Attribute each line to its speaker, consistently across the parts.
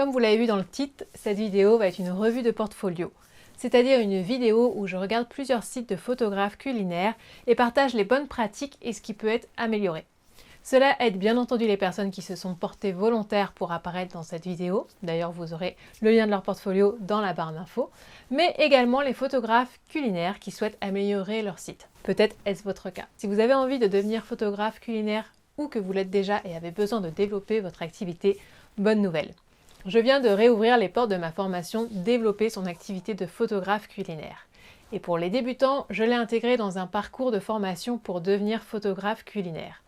Speaker 1: Comme vous l'avez vu dans le titre, cette vidéo va être une revue de portfolio, c'est-à-dire une vidéo où je regarde plusieurs sites de photographes culinaires et partage les bonnes pratiques et ce qui peut être amélioré. Cela aide bien entendu les personnes qui se sont portées volontaires pour apparaître dans cette vidéo, d'ailleurs vous aurez le lien de leur portfolio dans la barre d'infos, mais également les photographes culinaires qui souhaitent améliorer leur site. Peut-être est-ce votre cas. Si vous avez envie de devenir photographe culinaire ou que vous l'êtes déjà et avez besoin de développer votre activité, bonne nouvelle. Je viens de réouvrir les portes de ma formation Développer son activité de photographe culinaire. Et pour les débutants, je l'ai intégré dans un parcours de formation pour devenir photographe culinaire.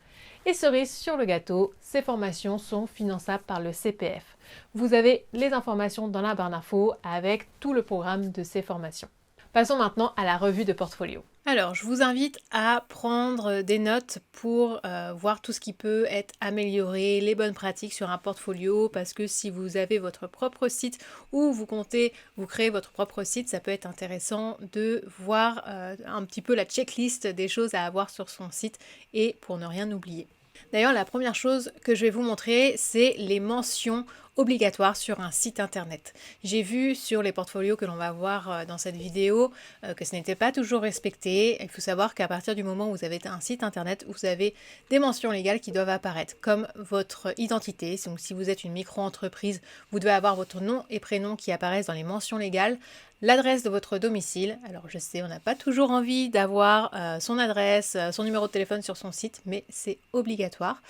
Speaker 1: Et cerise sur le gâteau, ces formations sont finançables par le CPF. Vous avez les informations dans la barre d'infos avec tout le programme de ces formations. Passons maintenant à la revue de portfolio. Alors, je vous invite à prendre des notes pour voir tout ce qui peut être amélioré, les bonnes pratiques sur un portfolio, parce que si vous avez votre propre site ou vous comptez vous créer votre propre site, ça peut être intéressant de voir un petit peu la checklist des choses à avoir sur son site et pour ne rien oublier. D'ailleurs, la première chose que je vais vous montrer, c'est les mentions obligatoires sur un site internet. J'ai vu sur les portfolios que l'on va voir dans cette vidéo que ce n'était pas toujours respecté. Il faut savoir qu'à partir du moment où vous avez un site internet, vous avez des mentions légales qui doivent apparaître, comme votre identité. Donc si vous êtes une micro-entreprise, vous devez avoir votre nom et prénom qui apparaissent dans les mentions légales. L'adresse de votre domicile. Alors je sais, on n'a pas toujours envie d'avoir son adresse, son numéro de téléphone sur son site, mais c'est obligatoire.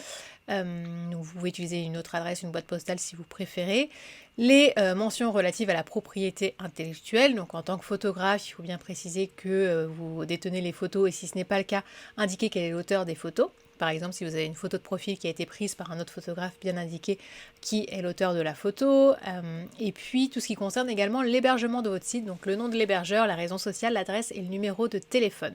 Speaker 1: Vous pouvez utiliser une autre adresse, une boîte postale si vous préférez. Les mentions relatives à la propriété intellectuelle, donc en tant que photographe, il faut bien préciser que vous détenez les photos et si ce n'est pas le cas, indiquez quel est l'auteur des photos. Par exemple, si vous avez une photo de profil qui a été prise par un autre photographe, bien indiquer qui est l'auteur de la photo. Et puis, tout ce qui concerne également l'hébergement de votre site, donc le nom de l'hébergeur, la raison sociale, l'adresse et le numéro de téléphone.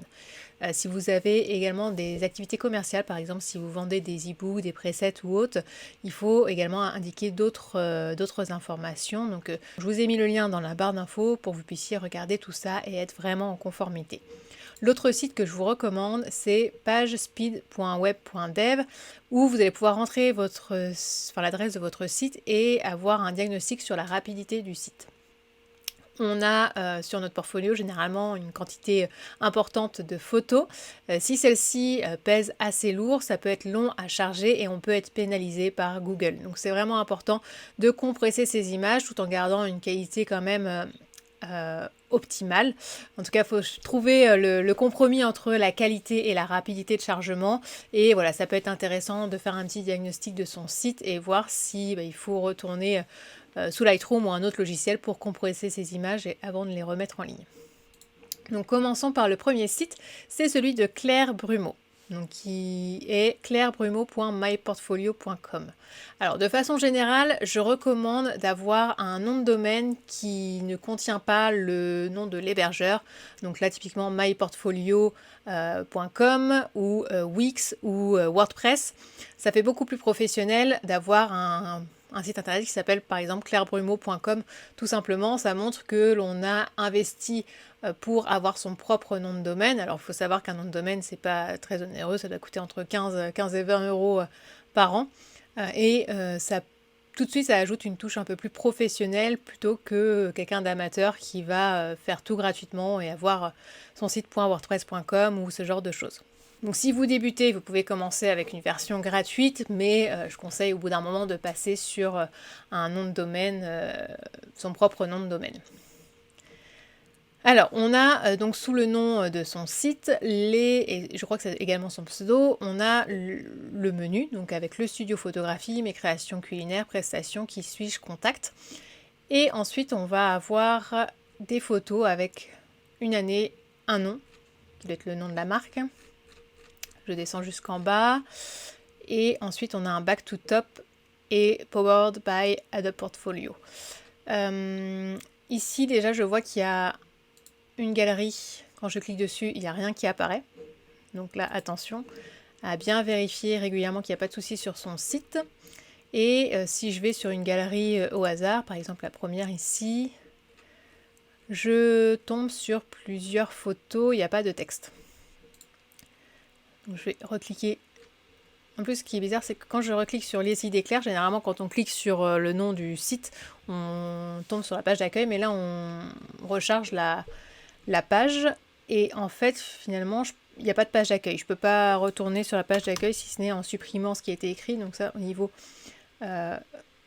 Speaker 1: Si vous avez également des activités commerciales, par exemple si vous vendez des e-books, des presets ou autres, il faut également indiquer d'autres informations. Donc, je vous ai mis le lien dans la barre d'infos pour que vous puissiez regarder tout ça et être vraiment en conformité. L'autre site que je vous recommande, c'est pagespeed.web.dev où vous allez pouvoir rentrer l'adresse de votre site et avoir un diagnostic sur la rapidité du site. On a sur notre portfolio généralement une quantité importante de photos. Si celle-ci pèse assez lourd, ça peut être long à charger et on peut être pénalisé par Google. Donc c'est vraiment important de compresser ces images tout en gardant une qualité quand même optimale. En tout cas, il faut trouver le compromis entre la qualité et la rapidité de chargement. Et voilà, ça peut être intéressant de faire un petit diagnostic de son site et voir si il faut retourner sous Lightroom ou un autre logiciel pour compresser ces images avant de les remettre en ligne. Donc commençons par le premier site, c'est celui de Claire Brumeau. Donc, qui est clairebrumeau.myportfolio.com. Alors de façon générale, je recommande d'avoir un nom de domaine qui ne contient pas le nom de l'hébergeur. Donc là typiquement myportfolio.com ou Wix ou WordPress. Ça fait beaucoup plus professionnel d'avoir un site internet qui s'appelle par exemple clairebrumeau.com. Tout simplement, ça montre que l'on a investi pour avoir son propre nom de domaine. Alors il faut savoir qu'un nom de domaine c'est pas très onéreux, ça doit coûter entre 15 et 20 euros par an. Ça tout de suite ça ajoute une touche un peu plus professionnelle plutôt que quelqu'un d'amateur qui va faire tout gratuitement et avoir son site .wordpress.com ou ce genre de choses. Donc si vous débutez, vous pouvez commencer avec une version gratuite, mais je conseille au bout d'un moment de passer sur un nom de domaine, son propre nom de domaine. Alors, on a donc sous le nom de son site, et je crois que c'est également son pseudo, on a le menu, donc avec le studio photographie, mes créations culinaires, prestations, qui suis-je, contact. Et ensuite, on va avoir des photos avec une année, un nom, qui doit être le nom de la marque. Je descends jusqu'en bas. Et ensuite, on a un back to top et powered by Adobe Portfolio. Ici, déjà, je vois qu'il y a une galerie. Quand je clique dessus, il n'y a rien qui apparaît. Donc là, attention à bien vérifier régulièrement qu'il n'y a pas de souci sur son site. Et si je vais sur une galerie au hasard, par exemple la première ici, je tombe sur plusieurs photos, il n'y a pas de texte. Donc je vais recliquer En plus, ce qui est bizarre, c'est que quand je reclique sur les idées claires, généralement quand on clique sur le nom du site, on tombe sur la page d'accueil, mais là on recharge la page et en fait finalement il n'y a pas de page d'accueil. Je ne peux pas retourner sur la page d'accueil si ce n'est en supprimant ce qui a été écrit. Donc ça au niveau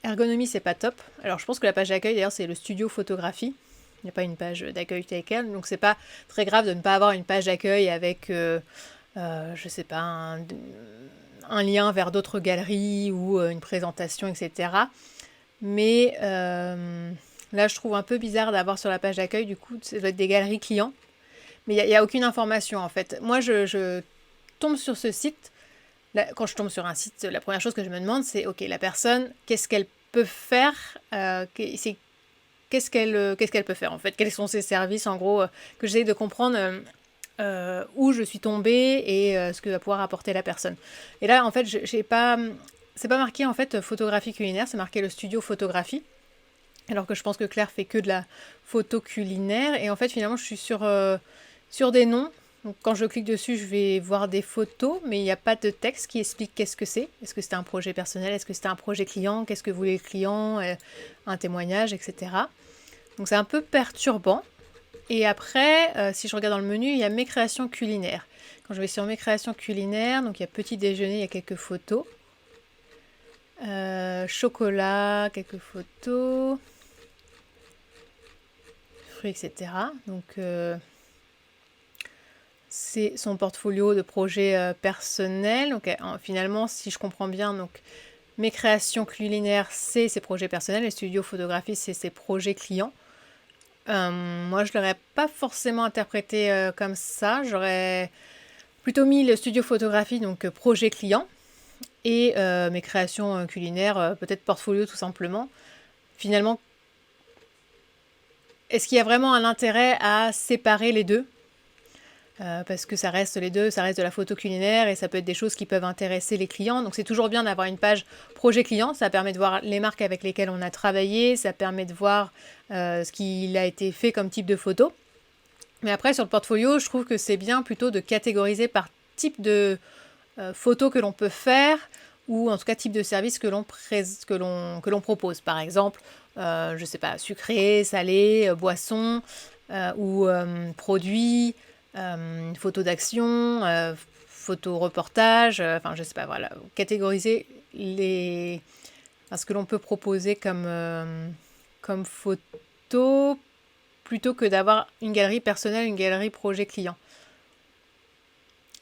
Speaker 1: ergonomie c'est pas top. Alors je pense que la page d'accueil d'ailleurs c'est le studio photographie. Il n'y a pas une page d'accueil telle quelle. Donc c'est pas très grave de ne pas avoir une page d'accueil avec je sais pas un lien vers d'autres galeries ou une présentation, etc. Mais là, je trouve un peu bizarre d'avoir sur la page d'accueil, du coup, ça doit être des galeries clients. Mais il n'y a aucune information, en fait. Moi, je tombe sur ce site. Là, quand je tombe sur un site, la première chose que je me demande, c'est, OK, la personne, qu'est-ce qu'elle peut faire qu'est-ce qu'elle peut faire, en fait? Quels sont ses services, en gros, que j'essaie de comprendre où je suis tombée et ce que va pouvoir apporter la personne. Et là, en fait, j'ai pas... C'est pas marqué, en fait, photographie culinaire, c'est marqué le studio photographie. Alors que je pense que Claire fait que de la photo culinaire. Et en fait, finalement, je suis sur des noms. Donc, quand je clique dessus, je vais voir des photos, mais il n'y a pas de texte qui explique qu'est-ce que c'est. Est-ce que c'était un projet personnel? Est-ce que c'était un projet client? Qu'est-ce que voulait le client? Un témoignage, etc. Donc, c'est un peu perturbant. Et après, si je regarde dans le menu, il y a mes créations culinaires. Quand je vais sur mes créations culinaires, donc il y a petit déjeuner, il y a quelques photos. Chocolat, quelques photos. Fruits, etc. Donc, c'est son portfolio de projets personnels. Donc, finalement, si je comprends bien, donc mes créations culinaires, c'est ses projets personnels. Les studios photographies, c'est ses projets clients. Moi, je ne l'aurais pas forcément interprété comme ça. J'aurais plutôt mis le studio photographie, donc projet client, et mes créations culinaires, peut-être portfolio tout simplement. Finalement, est-ce qu'il y a vraiment un intérêt à séparer les deux? Parce que ça reste les deux, ça reste de la photo culinaire et ça peut être des choses qui peuvent intéresser les clients. Donc c'est toujours bien d'avoir une page projet client, ça permet de voir les marques avec lesquelles on a travaillé, ça permet de voir ce qu'il a été fait comme type de photo. Mais après sur le portfolio, je trouve que c'est bien plutôt de catégoriser par type de photo que l'on peut faire ou en tout cas type de service que l'on propose. Par exemple, je sais pas, sucré, salé, boisson ou produits. Photo d'action, photo reportage, enfin je sais pas, voilà, catégoriser ce que l'on peut proposer comme photo plutôt que d'avoir une galerie personnelle, une galerie projet client.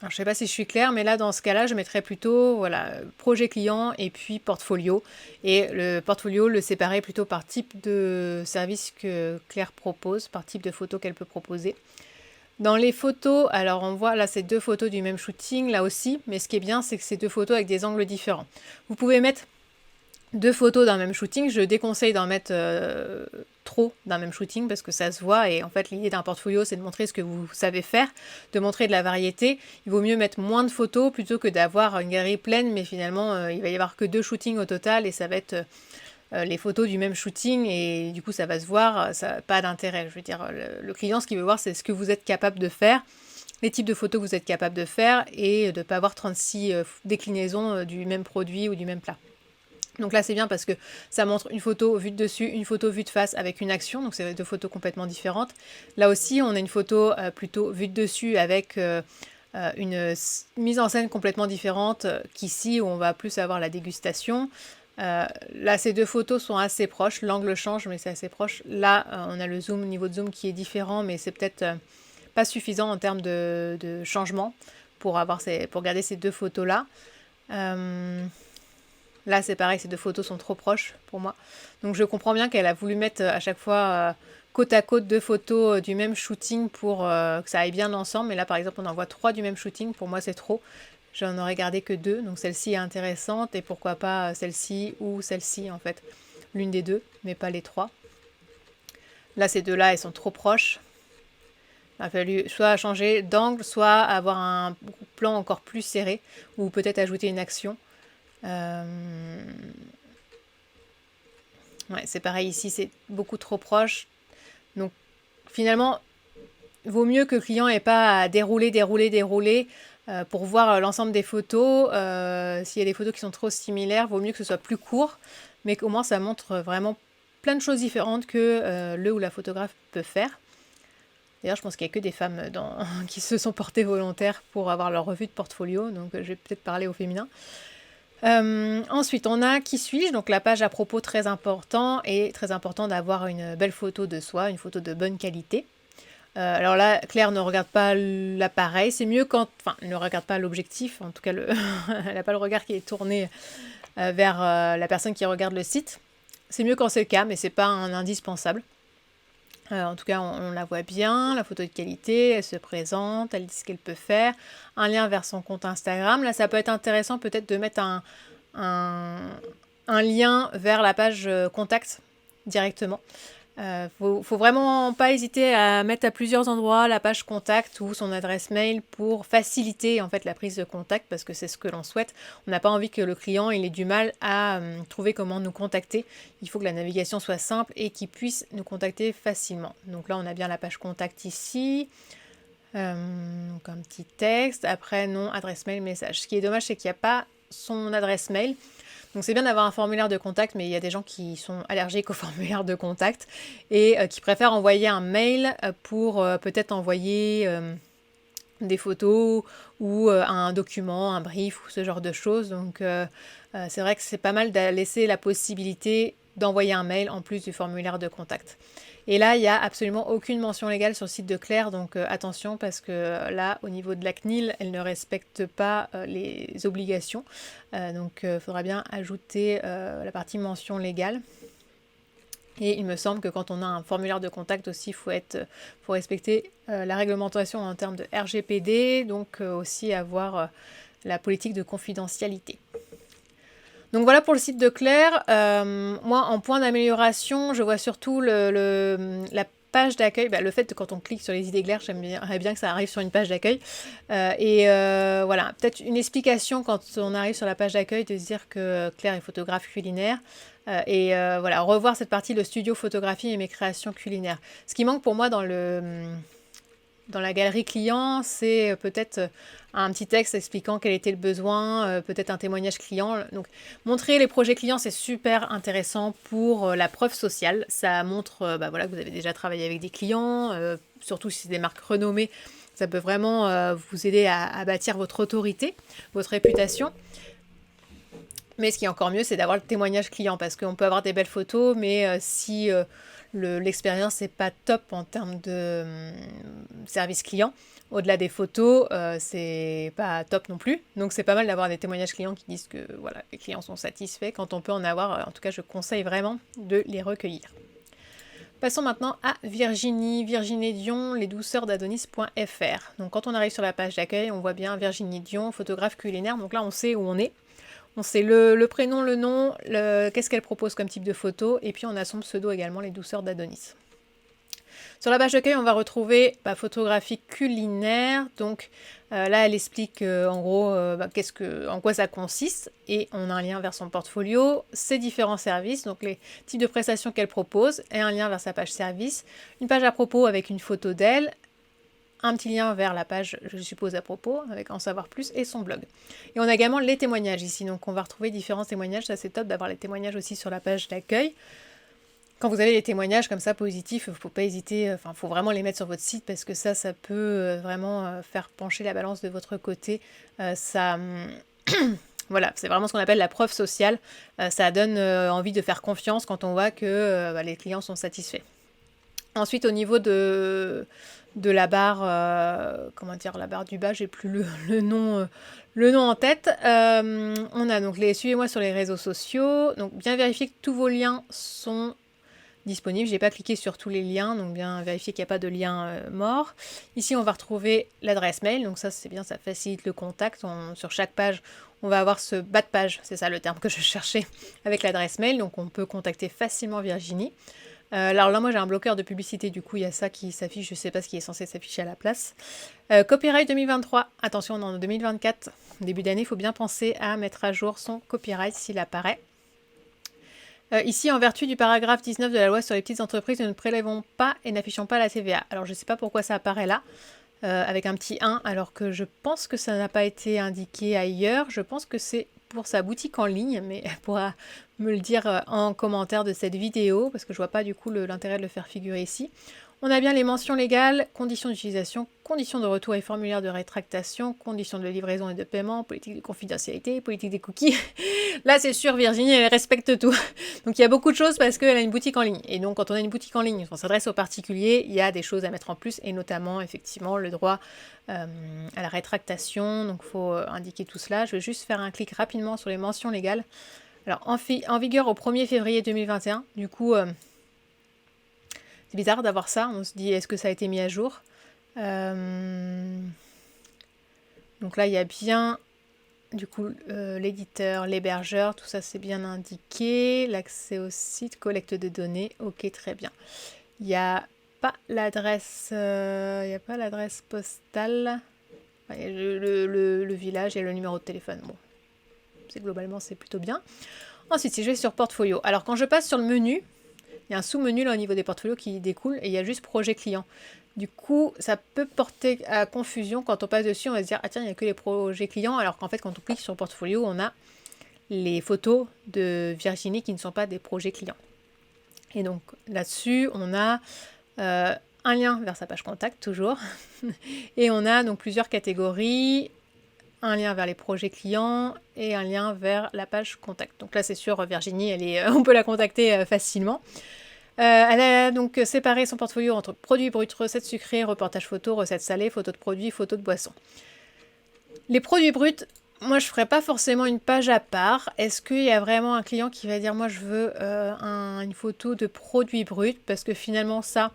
Speaker 1: Alors, je sais pas si je suis claire, mais là, dans ce cas-là, je mettrais plutôt voilà, projet client et puis portfolio. Et le portfolio, le séparer plutôt par type de service que Claire propose, par type de photo qu'elle peut proposer. Dans les photos, alors on voit là c'est deux photos du même shooting là aussi, mais ce qui est bien c'est que c'est deux photos avec des angles différents. Vous pouvez mettre deux photos d'un même shooting, je déconseille d'en mettre trop d'un même shooting parce que ça se voit et en fait l'idée d'un portfolio c'est de montrer ce que vous savez faire, de montrer de la variété. Il vaut mieux mettre moins de photos plutôt que d'avoir une galerie pleine mais finalement il va y avoir que deux shootings au total et ça va être... les photos du même shooting et du coup ça va se voir, ça n'a pas d'intérêt. Je veux dire, le client ce qu'il veut voir c'est ce que vous êtes capable de faire, les types de photos que vous êtes capable de faire et de ne pas avoir 36 déclinaisons du même produit ou du même plat. Donc là c'est bien parce que ça montre une photo vue de dessus, une photo vue de face avec une action, donc c'est deux photos complètement différentes. Là aussi on a une photo plutôt vue de dessus avec une mise en scène complètement différente qu'ici où on va plus avoir la dégustation. Là, ces deux photos sont assez proches. L'angle change, mais c'est assez proche. Là, on a le zoom, niveau de zoom qui est différent, mais c'est peut-être pas suffisant en termes de changement pour garder ces deux photos-là. Là, c'est pareil, ces deux photos sont trop proches pour moi. Donc, je comprends bien qu'elle a voulu mettre à chaque fois côte à côte deux photos du même shooting pour que ça aille bien ensemble. Mais là, par exemple, on en voit trois du même shooting. Pour moi, c'est trop. J'en aurais gardé que deux, donc celle-ci est intéressante et pourquoi pas celle-ci ou celle-ci en fait. L'une des deux, mais pas les trois. Là, ces deux-là, elles sont trop proches. Il a fallu soit changer d'angle, soit avoir un plan encore plus serré ou peut-être ajouter une action. Ouais, c'est pareil ici, c'est beaucoup trop proche. Donc finalement, vaut mieux que le client n'ait pas à dérouler Pour voir l'ensemble des photos. S'il y a des photos qui sont trop similaires, vaut mieux que ce soit plus court, mais qu'au moins ça montre vraiment plein de choses différentes que le ou la photographe peut faire. D'ailleurs, je pense qu'il n'y a que des femmes qui se sont portées volontaires pour avoir leur revue de portfolio, donc je vais peut-être parler au féminin. Ensuite, on a Qui suis-je, donc la page à propos très important, et très important d'avoir une belle photo de soi, une photo de bonne qualité. Alors là, Claire ne regarde pas l'appareil, c'est mieux quand... Enfin, elle ne regarde pas l'objectif, en tout cas, elle n'a pas le regard qui est tourné vers la personne qui regarde le site. C'est mieux quand c'est le cas, mais c'est pas un indispensable. En tout cas, on la voit bien, la photo de qualité, elle se présente, elle dit ce qu'elle peut faire, un lien vers son compte Instagram. Là, ça peut être intéressant peut-être de mettre un lien vers la page contact directement. Faut vraiment pas hésiter à mettre à plusieurs endroits la page contact ou son adresse mail pour faciliter en fait la prise de contact, parce que c'est ce que l'on souhaite. On n'a pas envie que le client il ait du mal à trouver comment nous contacter. Il faut que la navigation soit simple et qu'il puisse nous contacter facilement. Donc là on a bien la page contact ici. Donc un petit texte, après nom, adresse mail, message. Ce qui est dommage, c'est qu'il n'y a pas son adresse mail. Donc c'est bien d'avoir un formulaire de contact, mais il y a des gens qui sont allergiques au formulaire de contact et qui préfèrent envoyer un mail pour peut-être envoyer des photos ou un document, un brief ou ce genre de choses. Donc c'est vrai que c'est pas mal de laisser la possibilité d'envoyer un mail en plus du formulaire de contact. Et là, il n'y a absolument aucune mention légale sur le site de Claire, donc attention, parce que là, au niveau de la CNIL, elle ne respecte pas les obligations. Donc il faudra bien ajouter la partie mention légale. Et il me semble que quand on a un formulaire de contact aussi, il faut respecter la réglementation en termes de RGPD, donc aussi avoir la politique de confidentialité. Donc voilà pour le site de Claire. Moi, en point d'amélioration, je vois surtout la page d'accueil. Le fait que quand on clique sur les idées Claire, j'aimerais bien que ça arrive sur une page d'accueil. Voilà, peut-être une explication quand on arrive sur la page d'accueil, de se dire que Claire est photographe culinaire. Voilà, revoir cette partie de studio photographie et mes créations culinaires. Ce qui manque pour moi dans la galerie client, c'est peut-être un petit texte expliquant quel était le besoin, peut-être un témoignage client. Donc, montrer les projets clients, c'est super intéressant pour la preuve sociale. Ça montre voilà, que vous avez déjà travaillé avec des clients, surtout si c'est des marques renommées. Ça peut vraiment vous aider à bâtir votre autorité, votre réputation. Mais ce qui est encore mieux, c'est d'avoir le témoignage client, parce qu'on peut avoir des belles photos, mais si l'expérience n'est pas top en termes de service client, au-delà des photos, c'est pas top non plus. Donc c'est pas mal d'avoir des témoignages clients qui disent que voilà, les clients sont satisfaits. Quand on peut en avoir, en tout cas je conseille vraiment de les recueillir. Passons maintenant à Virginie Dion, lesdouceursdadonis.fr. Donc quand on arrive sur la page d'accueil, on voit bien Virginie Dion, photographe culinaire. Donc là on sait où on est. On sait le prénom, le nom, qu'est-ce qu'elle propose comme type de photo, et puis on a son pseudo également, les douceurs d'Adonis. Sur la page d'accueil, on va retrouver photographie culinaire. Donc là, elle explique en gros en quoi ça consiste, et on a un lien vers son portfolio, ses différents services, donc les types de prestations qu'elle propose, et un lien vers sa page service, une page à propos avec une photo d'elle, un petit lien vers la page, je suppose, à propos, avec en savoir plus, et son blog. Et on a également les témoignages ici, donc on va retrouver différents témoignages. Ça c'est top d'avoir les témoignages aussi sur la page d'accueil. Quand vous avez les témoignages comme ça positifs, il ne faut pas hésiter, il faut vraiment les mettre sur votre site, parce que ça peut vraiment faire pencher la balance de votre côté. Voilà, c'est vraiment ce qu'on appelle la preuve sociale. Ça donne envie de faire confiance quand on voit que les clients sont satisfaits. Ensuite, au niveau de la barre, la barre du bas, j'ai plus le nom en tête. On a donc suivez-moi sur les réseaux sociaux. Donc bien vérifier que tous vos liens sont disponibles. J'ai pas cliqué sur tous les liens, donc bien vérifier qu'il n'y a pas de lien mort. Ici, on va retrouver l'adresse mail. Donc ça, c'est bien, ça facilite le contact. Sur chaque page, on va avoir ce bas de page, c'est ça le terme que je cherchais, avec l'adresse mail. Donc on peut contacter facilement Virginie. Alors là, moi j'ai un bloqueur de publicité, du coup il y a ça qui s'affiche, je sais pas ce qui est censé s'afficher à la place. Copyright 2023, attention, on est en 2024, début d'année, il faut bien penser à mettre à jour son copyright s'il apparaît. Ici, en vertu du paragraphe 19 de la loi sur les petites entreprises, nous ne prélèvons pas et n'affichons pas la TVA. Alors je sais pas pourquoi ça apparaît là. avec un petit 1, alors que je pense que ça n'a pas été indiqué ailleurs. Je pense que c'est pour sa boutique en ligne, mais elle pourra me le dire en commentaire de cette vidéo, parce que je vois pas du coup l'intérêt de le faire figurer ici. On a bien les mentions légales, conditions d'utilisation, conditions de retour et formulaire de rétractation, conditions de livraison et de paiement, politique de confidentialité, politique des cookies. Là, c'est sûr, Virginie, elle respecte tout. Donc, il y a beaucoup de choses parce qu'elle a une boutique en ligne. Et donc, quand on a une boutique en ligne, on s'adresse aux particuliers, il y a des choses à mettre en plus, et notamment, effectivement, le droit à la rétractation. Donc, il faut indiquer tout cela. Je vais juste faire un clic rapidement sur les mentions légales. Alors, en vigueur au 1er février 2021, du coup... c'est bizarre d'avoir ça, on se dit est-ce que ça a été mis à jour. Donc là il y a bien du coup l'éditeur, l'hébergeur, tout ça c'est bien indiqué, l'accès au site, collecte de données, ok très bien. Il n'y a pas l'adresse postale, il y a le village et le numéro de téléphone. Bon, globalement c'est plutôt bien. Ensuite si je vais sur portfolio, alors quand je passe sur le menu, il y a un sous-menu là au niveau des portfolios qui découle et il y a juste projet client. Du coup, ça peut porter à confusion quand on passe dessus, on va se dire ah tiens, il n'y a que les projets clients, alors qu'en fait quand on clique sur portfolio, on a les photos de Virginie qui ne sont pas des projets clients. Et donc là-dessus, on a un lien vers sa page contact toujours et on a donc plusieurs catégories, un lien vers les projets clients et un lien vers la page contact. Donc là, c'est sûr, Virginie, on peut la contacter facilement. Elle a donc séparé son portfolio entre produits bruts, recettes sucrées, reportages photos, recettes salées, photos de produits, photos de boissons. Les produits bruts, moi je ne ferais pas forcément une page à part. Est-ce qu'il y a vraiment un client qui va dire moi je veux une photo de produits bruts, parce que finalement ça,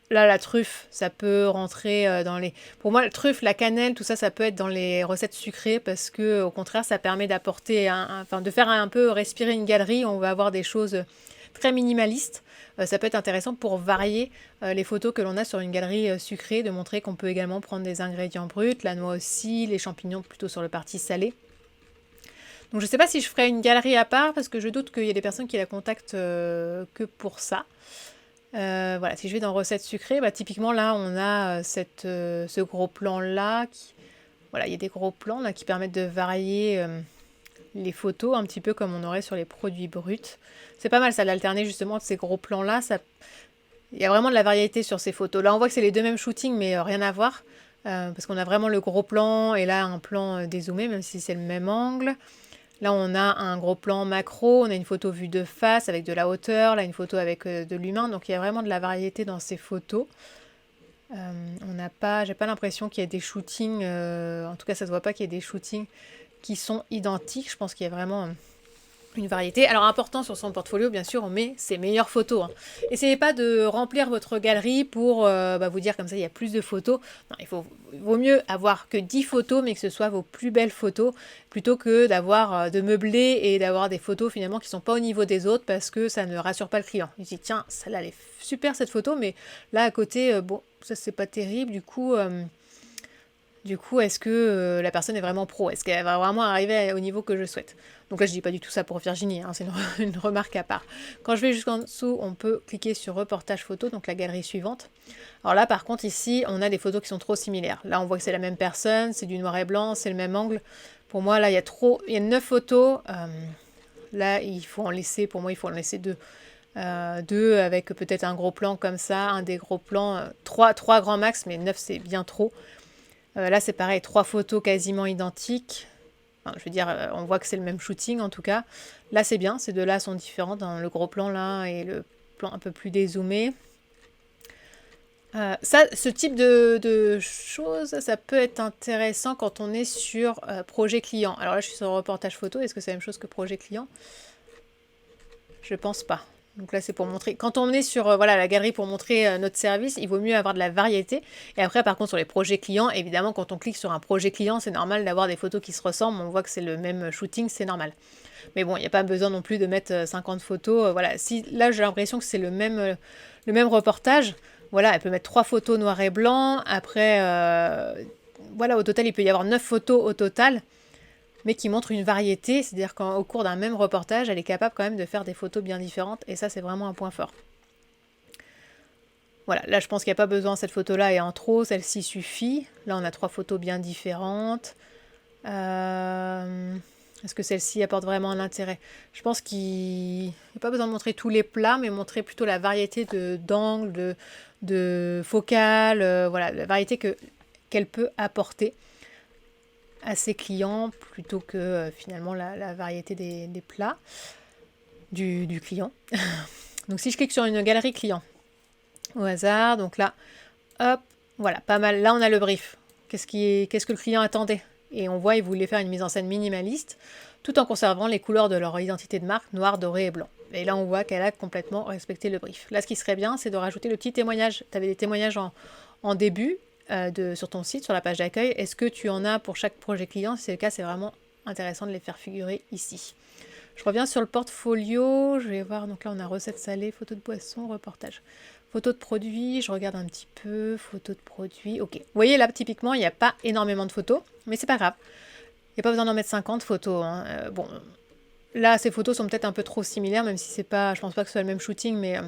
Speaker 1: là la truffe, ça peut rentrer dans les... Pour moi la truffe, la cannelle, tout ça, ça peut être dans les recettes sucrées, parce que au contraire ça permet d'apporter, de faire un peu respirer une galerie. On va avoir des choses très minimaliste, ça peut être intéressant pour varier les photos que l'on a sur une galerie sucrée, de montrer qu'on peut également prendre des ingrédients bruts, la noix aussi, les champignons plutôt sur le parti salé. Donc je ne sais pas si je ferai une galerie à part, parce que je doute qu'il y ait des personnes qui la contactent que pour ça. Voilà, si je vais dans recettes sucrées, typiquement là on a ce gros plan là, voilà, il y a des gros plans là qui permettent de varier les photos, un petit peu comme on aurait sur les produits bruts. C'est pas mal ça, d'alterner justement de ces gros plans-là. Il y a vraiment de la variété sur ces photos. Là, on voit que c'est les deux mêmes shootings, mais rien à voir. Parce qu'on a vraiment le gros plan et là, un plan dézoomé, même si c'est le même angle. Là, on a un gros plan macro, on a une photo vue de face avec de la hauteur, là, une photo avec de l'humain. Donc, il y a vraiment de la variété dans ces photos. J'ai pas l'impression qu'il y ait des shootings, en tout cas, ça se voit pas qu'il y ait des shootings qui sont identiques. Je pense qu'il y a vraiment une variété. Alors important sur son portfolio, bien sûr, on met ses meilleures photos. Essayez pas de remplir votre galerie pour vous dire comme ça il y a plus de photos. Non, il vaut mieux avoir que 10 photos, mais que ce soit vos plus belles photos, plutôt que d'avoir de meubler et d'avoir des photos finalement qui sont pas au niveau des autres, parce que ça ne rassure pas le client. Il dit tiens, celle-là elle est super cette photo, mais là à côté, bon, ça c'est pas terrible, du coup, est-ce que la personne est vraiment pro? Est-ce qu'elle va vraiment arriver au niveau que je souhaite? Donc là, je dis pas du tout ça pour Virginie, c'est une remarque à part. Quand je vais jusqu'en dessous, on peut cliquer sur reportage photo, donc la galerie suivante. Alors là, par contre, ici, on a des photos qui sont trop similaires. Là, on voit que c'est la même personne, c'est du noir et blanc, c'est le même angle. Pour moi, là, il y a 9 photos. Là, pour moi, il faut en laisser 2. 2 avec peut-être un gros plan comme ça, un des gros plans, 3 grands max, mais 9 c'est bien trop. Là, c'est pareil, 3 photos quasiment identiques. Enfin, je veux dire, on voit que c'est le même shooting en tout cas. Là, c'est bien, ces deux-là sont différents dans le gros plan là et le plan un peu plus dézoomé. Ce type de choses, ça peut être intéressant quand on est sur projet client. Alors là, je suis sur reportage photo. Est-ce que c'est la même chose que projet client? Je pense pas. Donc là, c'est pour montrer. Quand on est sur la galerie pour montrer notre service, il vaut mieux avoir de la variété. Et après, par contre, sur les projets clients, évidemment, quand on clique sur un projet client, c'est normal d'avoir des photos qui se ressemblent. On voit que c'est le même shooting, c'est normal. Mais bon, il n'y a pas besoin non plus de mettre 50 photos. Voilà. Si là, j'ai l'impression que c'est le même reportage. Voilà, elle peut mettre 3 photos noir et blanc. Après, au total, il peut y avoir 9 photos au total, mais qui montre une variété, c'est-à-dire qu'au cours d'un même reportage, elle est capable quand même de faire des photos bien différentes, et ça c'est vraiment un point fort. Voilà, là je pense qu'il n'y a pas besoin, cette photo-là est en trop, celle-ci suffit. Là on a 3 photos bien différentes. Est-ce que celle-ci apporte vraiment un intérêt? Je pense qu'il n'y a pas besoin de montrer tous les plats, mais montrer plutôt la variété d'angles, de focales, voilà, la variété qu'elle peut apporter à ses clients, plutôt que finalement la variété des plats du client. Donc si je clique sur une galerie client, au hasard, donc là, hop, voilà, pas mal. Là, on a le brief. Qu'est-ce que le client attendait? Et on voit, il voulait faire une mise en scène minimaliste, tout en conservant les couleurs de leur identité de marque, noir, doré et blanc. Et là, on voit qu'elle a complètement respecté le brief. Là, ce qui serait bien, c'est de rajouter le petit témoignage. Tu avais des témoignages en début sur ton site, sur la page d'accueil. Est-ce que tu en as pour chaque projet client? Si c'est le cas, c'est vraiment intéressant de les faire figurer ici. Je reviens sur le portfolio. Je vais voir, donc là, on a recettes salées, photos de boissons, reportage. Photos de produits, je regarde un petit peu, photos de produits, ok. Vous voyez là, typiquement, il n'y a pas énormément de photos, mais c'est pas grave. Il n'y a pas besoin d'en mettre 50 photos. Hein. Bon, là, ces photos sont peut-être un peu trop similaires, même si c'est pas, je pense pas que ce soit le même shooting, mais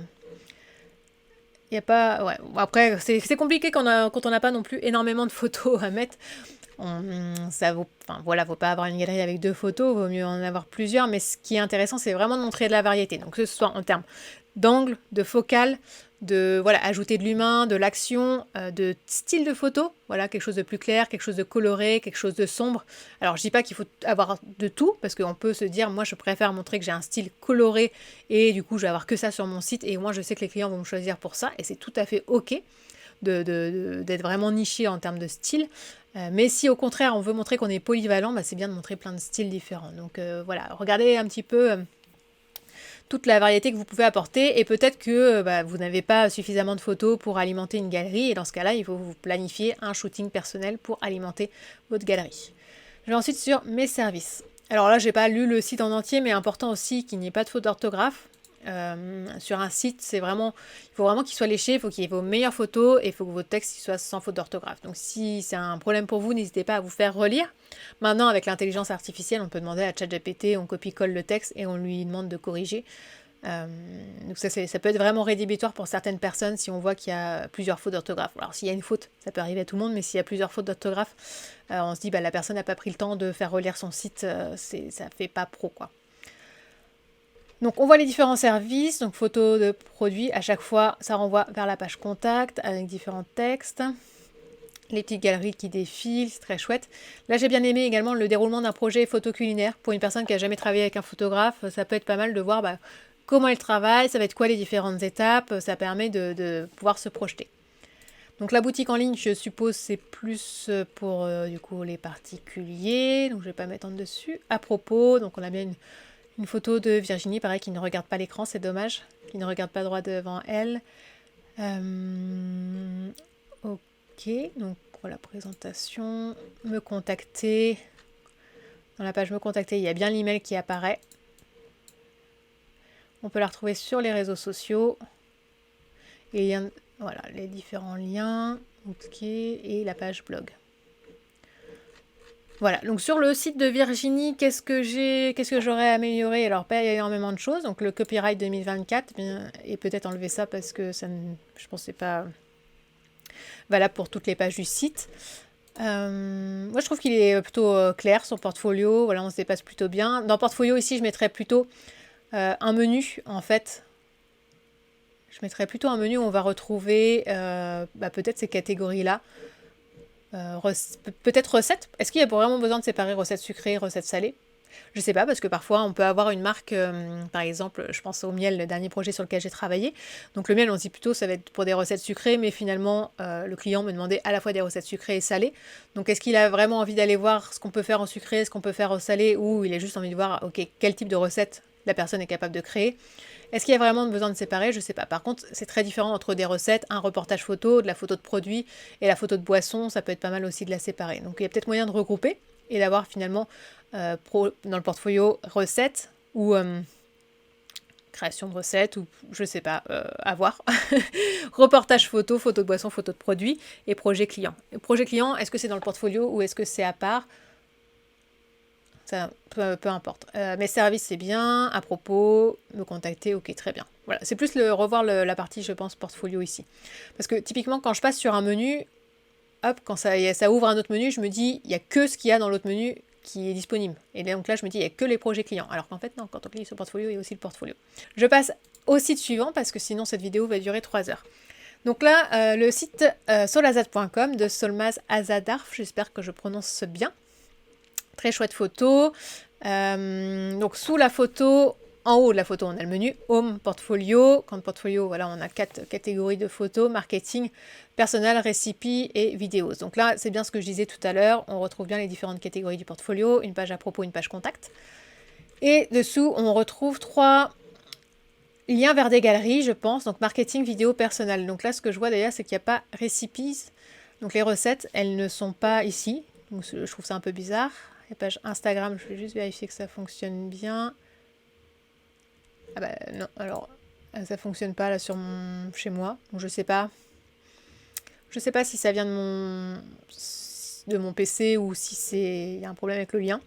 Speaker 1: il n'y a pas... Ouais, après, c'est compliqué quand on n'a pas non plus énormément de photos à mettre. Ça vaut, enfin voilà, faut pas avoir une galerie avec 2 photos, vaut mieux en avoir plusieurs, mais ce qui est intéressant, c'est vraiment de montrer de la variété. Donc que ce soit en termes d'angle, de focale, de voilà, ajouter de l'humain, de l'action, de style de photo, voilà, quelque chose de plus clair, quelque chose de coloré, quelque chose de sombre. Alors je dis pas qu'il faut avoir de tout, parce qu'on peut se dire, moi je préfère montrer que j'ai un style coloré, et du coup je vais avoir que ça sur mon site, et moi je sais que les clients vont me choisir pour ça, et c'est tout à fait ok d'être vraiment niché en termes de style. Mais si au contraire on veut montrer qu'on est polyvalent, bah, c'est bien de montrer plein de styles différents. Donc voilà, regardez un petit peu toute la variété que vous pouvez apporter, et peut-être que vous n'avez pas suffisamment de photos pour alimenter une galerie, et dans ce cas-là, il faut vous planifier un shooting personnel pour alimenter votre galerie. Je vais ensuite sur mes services. Alors là, j'ai pas lu le site en entier, mais important aussi qu'il n'y ait pas de faute d'orthographe. Sur un site, il faut vraiment qu'il soit léché, il faut qu'il y ait vos meilleures photos et il faut que votre texte soit sans faute d'orthographe. Donc si c'est un problème pour vous, n'hésitez pas à vous faire relire. Maintenant, avec l'intelligence artificielle, on peut demander à ChatGPT, on copie-colle le texte et on lui demande de corriger. Donc ça peut être vraiment rédhibitoire pour certaines personnes si on voit qu'il y a plusieurs fautes d'orthographe. Alors s'il y a une faute, ça peut arriver à tout le monde, mais s'il y a plusieurs fautes d'orthographe, on se dit la personne n'a pas pris le temps de faire relire son site, ça fait pas pro quoi. Donc on voit les différents services, donc photos de produits, à chaque fois ça renvoie vers la page contact avec différents textes. Les petites galeries qui défilent, c'est très chouette. Là j'ai bien aimé également le déroulement d'un projet photo culinaire. Pour une personne qui n'a jamais travaillé avec un photographe, ça peut être pas mal de voir comment elle travaille, ça va être quoi les différentes étapes, ça permet de pouvoir se projeter. Donc la boutique en ligne, je suppose, c'est plus pour du coup les particuliers, donc je ne vais pas m'étendre dessus. À propos, donc on a bien une photo de Virginie, pareil, qui ne regarde pas l'écran, c'est dommage, qui ne regarde pas droit devant elle. Ok, donc voilà, présentation, me contacter. Dans la page me contacter, il y a bien l'email qui apparaît. On peut la retrouver sur les réseaux sociaux. Et voilà, les différents liens, ok, et la page blog. Voilà, donc sur le site de Virginie, qu'est-ce que j'aurais amélioré? Alors pas énormément de choses, donc le copyright 2024, et peut-être enlever ça parce que je pense que c'est pas valable pour toutes les pages du site. Moi je trouve qu'il est plutôt clair, son portfolio, voilà, on se dépasse plutôt bien. Dans portfolio ici, je mettrais plutôt un menu en fait. Je mettrais plutôt un menu où on va retrouver peut-être ces catégories-là. Peut-être recettes. Est-ce qu'il y a vraiment besoin de séparer recettes sucrées, recettes salées? Je ne sais pas, parce que parfois on peut avoir une marque, par exemple, je pense au miel, le dernier projet sur lequel j'ai travaillé. Donc le miel, on se dit plutôt ça va être pour des recettes sucrées, mais finalement le client me demandait à la fois des recettes sucrées et salées. Donc est-ce qu'il a vraiment envie d'aller voir ce qu'on peut faire en sucré, ce qu'on peut faire en salé, ou il a juste envie de voir quel type de recette la personne est capable de créer? Est-ce qu'il y a vraiment besoin de séparer? Je ne sais pas. Par contre, c'est très différent entre des recettes, un reportage photo, de la photo de produit et la photo de boisson. Ça peut être pas mal aussi de la séparer. Donc il y a peut-être moyen de regrouper et d'avoir finalement dans le portfolio recettes ou création de recettes ou je ne sais pas, à voir. Reportage photo, photo de boisson, photo de produit et projet client. Et projet client, est-ce que c'est dans le portfolio ou est-ce que c'est à part? Ça, peu importe. Mes services, c'est bien. À propos, me contacter, ok, très bien. Voilà, c'est plus revoir la partie, je pense, portfolio ici. Parce que typiquement, quand je passe sur un menu, hop, quand ça ouvre un autre menu, je me dis, il n'y a que ce qu'il y a dans l'autre menu qui est disponible. Et donc là, je me dis, il n'y a que les projets clients. Alors qu'en fait, non, quand on clique sur portfolio, il y a aussi le portfolio. Je passe au site suivant, parce que sinon, cette vidéo va durer 3 heures. Donc là, le site solazad.com de Solmaz Azadarf, j'espère que je prononce bien. Très chouette photo. Donc sous la photo, en haut de la photo, on a le menu Home, Portfolio. Quand Portfolio, voilà, on a 4 catégories de photos, marketing, personnel, récipes et vidéos. Donc là, c'est bien ce que je disais tout à l'heure. On retrouve bien les différentes catégories du portfolio, une page à propos, une page contact. Et dessous, on retrouve 3 liens vers des galeries, je pense. Donc marketing, vidéo, personnel. Donc là, ce que je vois d'ailleurs, c'est qu'il n'y a pas recipes. Donc les recettes, elles ne sont pas ici. Donc, je trouve ça un peu bizarre. Les pages Instagram, je vais juste vérifier que ça fonctionne bien. Ah bah non, alors ça fonctionne pas là chez moi. Donc je sais pas. Je sais pas si ça vient de mon PC ou si il y a un problème avec le lien.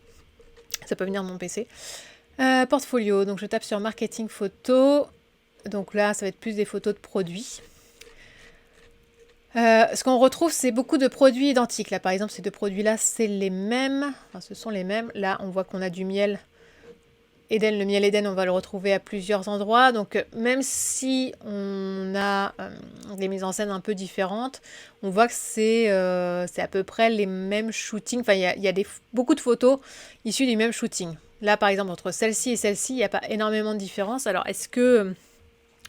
Speaker 1: Ça peut venir de mon PC. Portfolio, donc je tape sur marketing photo. Donc là, ça va être plus des photos de produits. Ce qu'on retrouve, c'est beaucoup de produits identiques. Là, par exemple, ces 2 produits-là, c'est les mêmes. Enfin, ce sont les mêmes. Là, on voit qu'on a du miel Eden. Le miel Eden, on va le retrouver à plusieurs endroits. Donc, même si on a des mises en scène un peu différentes, on voit que c'est à peu près les mêmes shootings. Enfin, il y a beaucoup de photos issues du même shooting. Là, par exemple, entre celle-ci et celle-ci, il n'y a pas énormément de différence. Alors, est-ce que...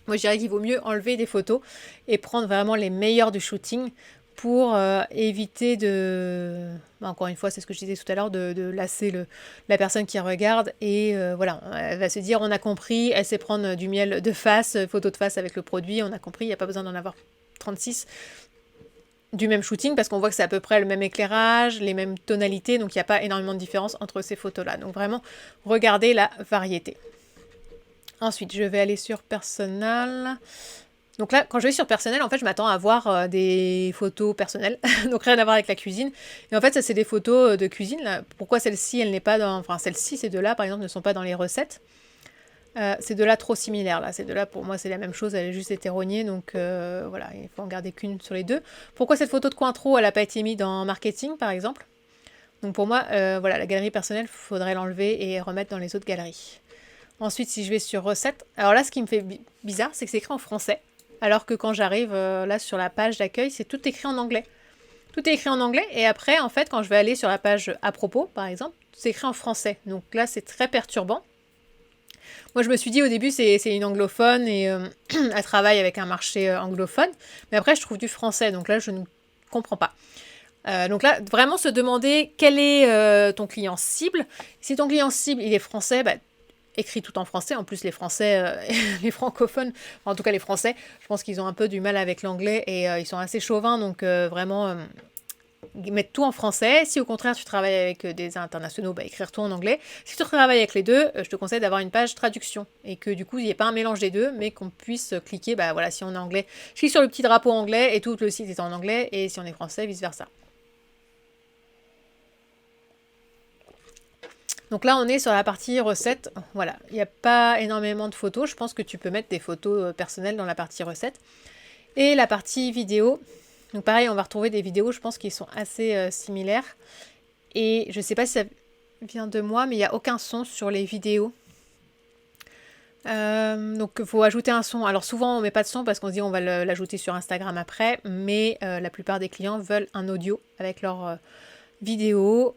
Speaker 1: Moi, je dirais qu'il vaut mieux enlever des photos et prendre vraiment les meilleures du shooting pour éviter de... Encore une fois, c'est ce que je disais tout à l'heure, de lasser la personne qui regarde. Et voilà, elle va se dire, on a compris, elle sait prendre du miel de face, photo de face avec le produit, on a compris, il n'y a pas besoin d'en avoir 36 du même shooting parce qu'on voit que c'est à peu près le même éclairage, les mêmes tonalités, donc il n'y a pas énormément de différence entre ces photos-là. Donc vraiment, regardez la variété. Ensuite, je vais aller sur personnel. Donc là, quand je vais sur personnel, en fait, je m'attends à voir des photos personnelles. Donc rien à voir avec la cuisine. Et en fait, ça, c'est des photos de cuisine. Là. Pourquoi celle-ci, elle n'est pas dans... Enfin, celle-ci, ces deux-là, par exemple, ne sont pas dans les recettes. Ces deux-là, trop similaires. Là. Ces deux-là, pour moi, c'est la même chose. Elle est juste hétérognée. Donc voilà, il faut en garder qu'une sur les deux. Pourquoi cette photo de Cointreau, elle n'a pas été mise dans marketing, par exemple? Donc pour moi, voilà, la galerie personnelle, il faudrait l'enlever et remettre dans les autres galeries. Ensuite, si je vais sur recettes, alors là, ce qui me fait bizarre, c'est que c'est écrit en français. Alors que quand j'arrive là sur la page d'accueil, c'est tout écrit en anglais. Tout est écrit en anglais et après, en fait, quand je vais aller sur la page à propos, par exemple, c'est écrit en français. Donc là, c'est très perturbant. Moi, je me suis dit au début, c'est une anglophone et elle travaille avec un marché anglophone. Mais après, je trouve du français. Donc là, je ne comprends pas. Donc là, vraiment se demander quel est ton client cible. Si ton client cible, il est français, bah, écrit tout en français. En plus, les Français, les francophones, en tout cas les Français, je pense qu'ils ont un peu du mal avec l'anglais et ils sont assez chauvins. Donc vraiment, mettre tout en français. Si au contraire, tu travailles avec des internationaux, bah, écrire tout en anglais. Si tu travailles avec les deux, je te conseille d'avoir une page traduction et que du coup, il n'y ait pas un mélange des deux, mais qu'on puisse cliquer, bah voilà, si on est anglais, je clique sur le petit drapeau anglais et tout le site est en anglais et si on est français, vice-versa. Donc là, on est sur la partie recettes. Voilà, il n'y a pas énormément de photos. Je pense que tu peux mettre des photos personnelles dans la partie recettes. Et la partie vidéo. Donc pareil, on va retrouver des vidéos, je pense, qui sont assez similaires. Et je ne sais pas si ça vient de moi, mais il n'y a aucun son sur les vidéos. Donc il faut ajouter un son. Alors souvent, on ne met pas de son parce qu'on se dit on va l'ajouter sur Instagram après. Mais la plupart des clients veulent un audio avec leur vidéo.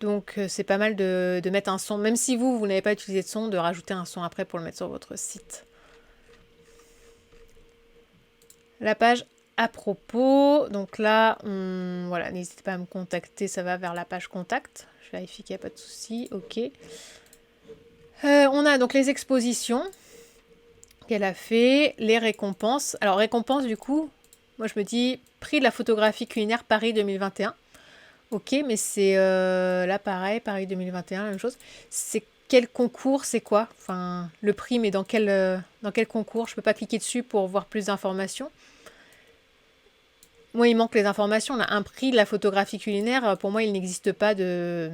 Speaker 1: Donc c'est pas mal de mettre un son, même si vous n'avez pas utilisé de son, de rajouter un son après pour le mettre sur votre site. La page à propos, donc là, voilà, n'hésitez pas à me contacter, ça va vers la page contact. Je vérifie qu'il n'y a pas de souci, ok. On a donc les expositions qu'elle a fait, les récompenses. Alors récompenses du coup, moi je me dis prix de la photographie culinaire Paris 2021. Ok, mais c'est là pareil, Paris 2021, la même chose. C'est quel concours, c'est quoi? Enfin, le prix, mais dans quel concours? Je peux pas cliquer dessus pour voir plus d'informations. Moi, il manque les informations. On a un prix de la photographie culinaire. Pour moi, il n'existe pas de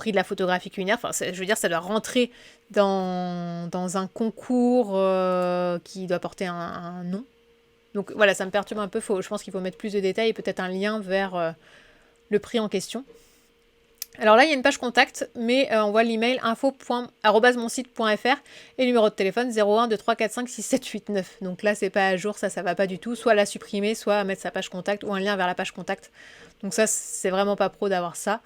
Speaker 1: prix de la photographie culinaire. Enfin, je veux dire, ça doit rentrer dans un concours qui doit porter un nom. Donc voilà, ça me perturbe un peu. Je pense qu'il faut mettre plus de détails et peut-être un lien vers le prix en question. Alors là, il y a une page contact, mais on voit l'email info@monsite.fr et le numéro de téléphone 01 23 45 6789. Donc là, c'est pas à jour, ça va pas du tout. Soit la supprimer, soit mettre sa page contact ou un lien vers la page contact. Donc ça, c'est vraiment pas pro d'avoir ça.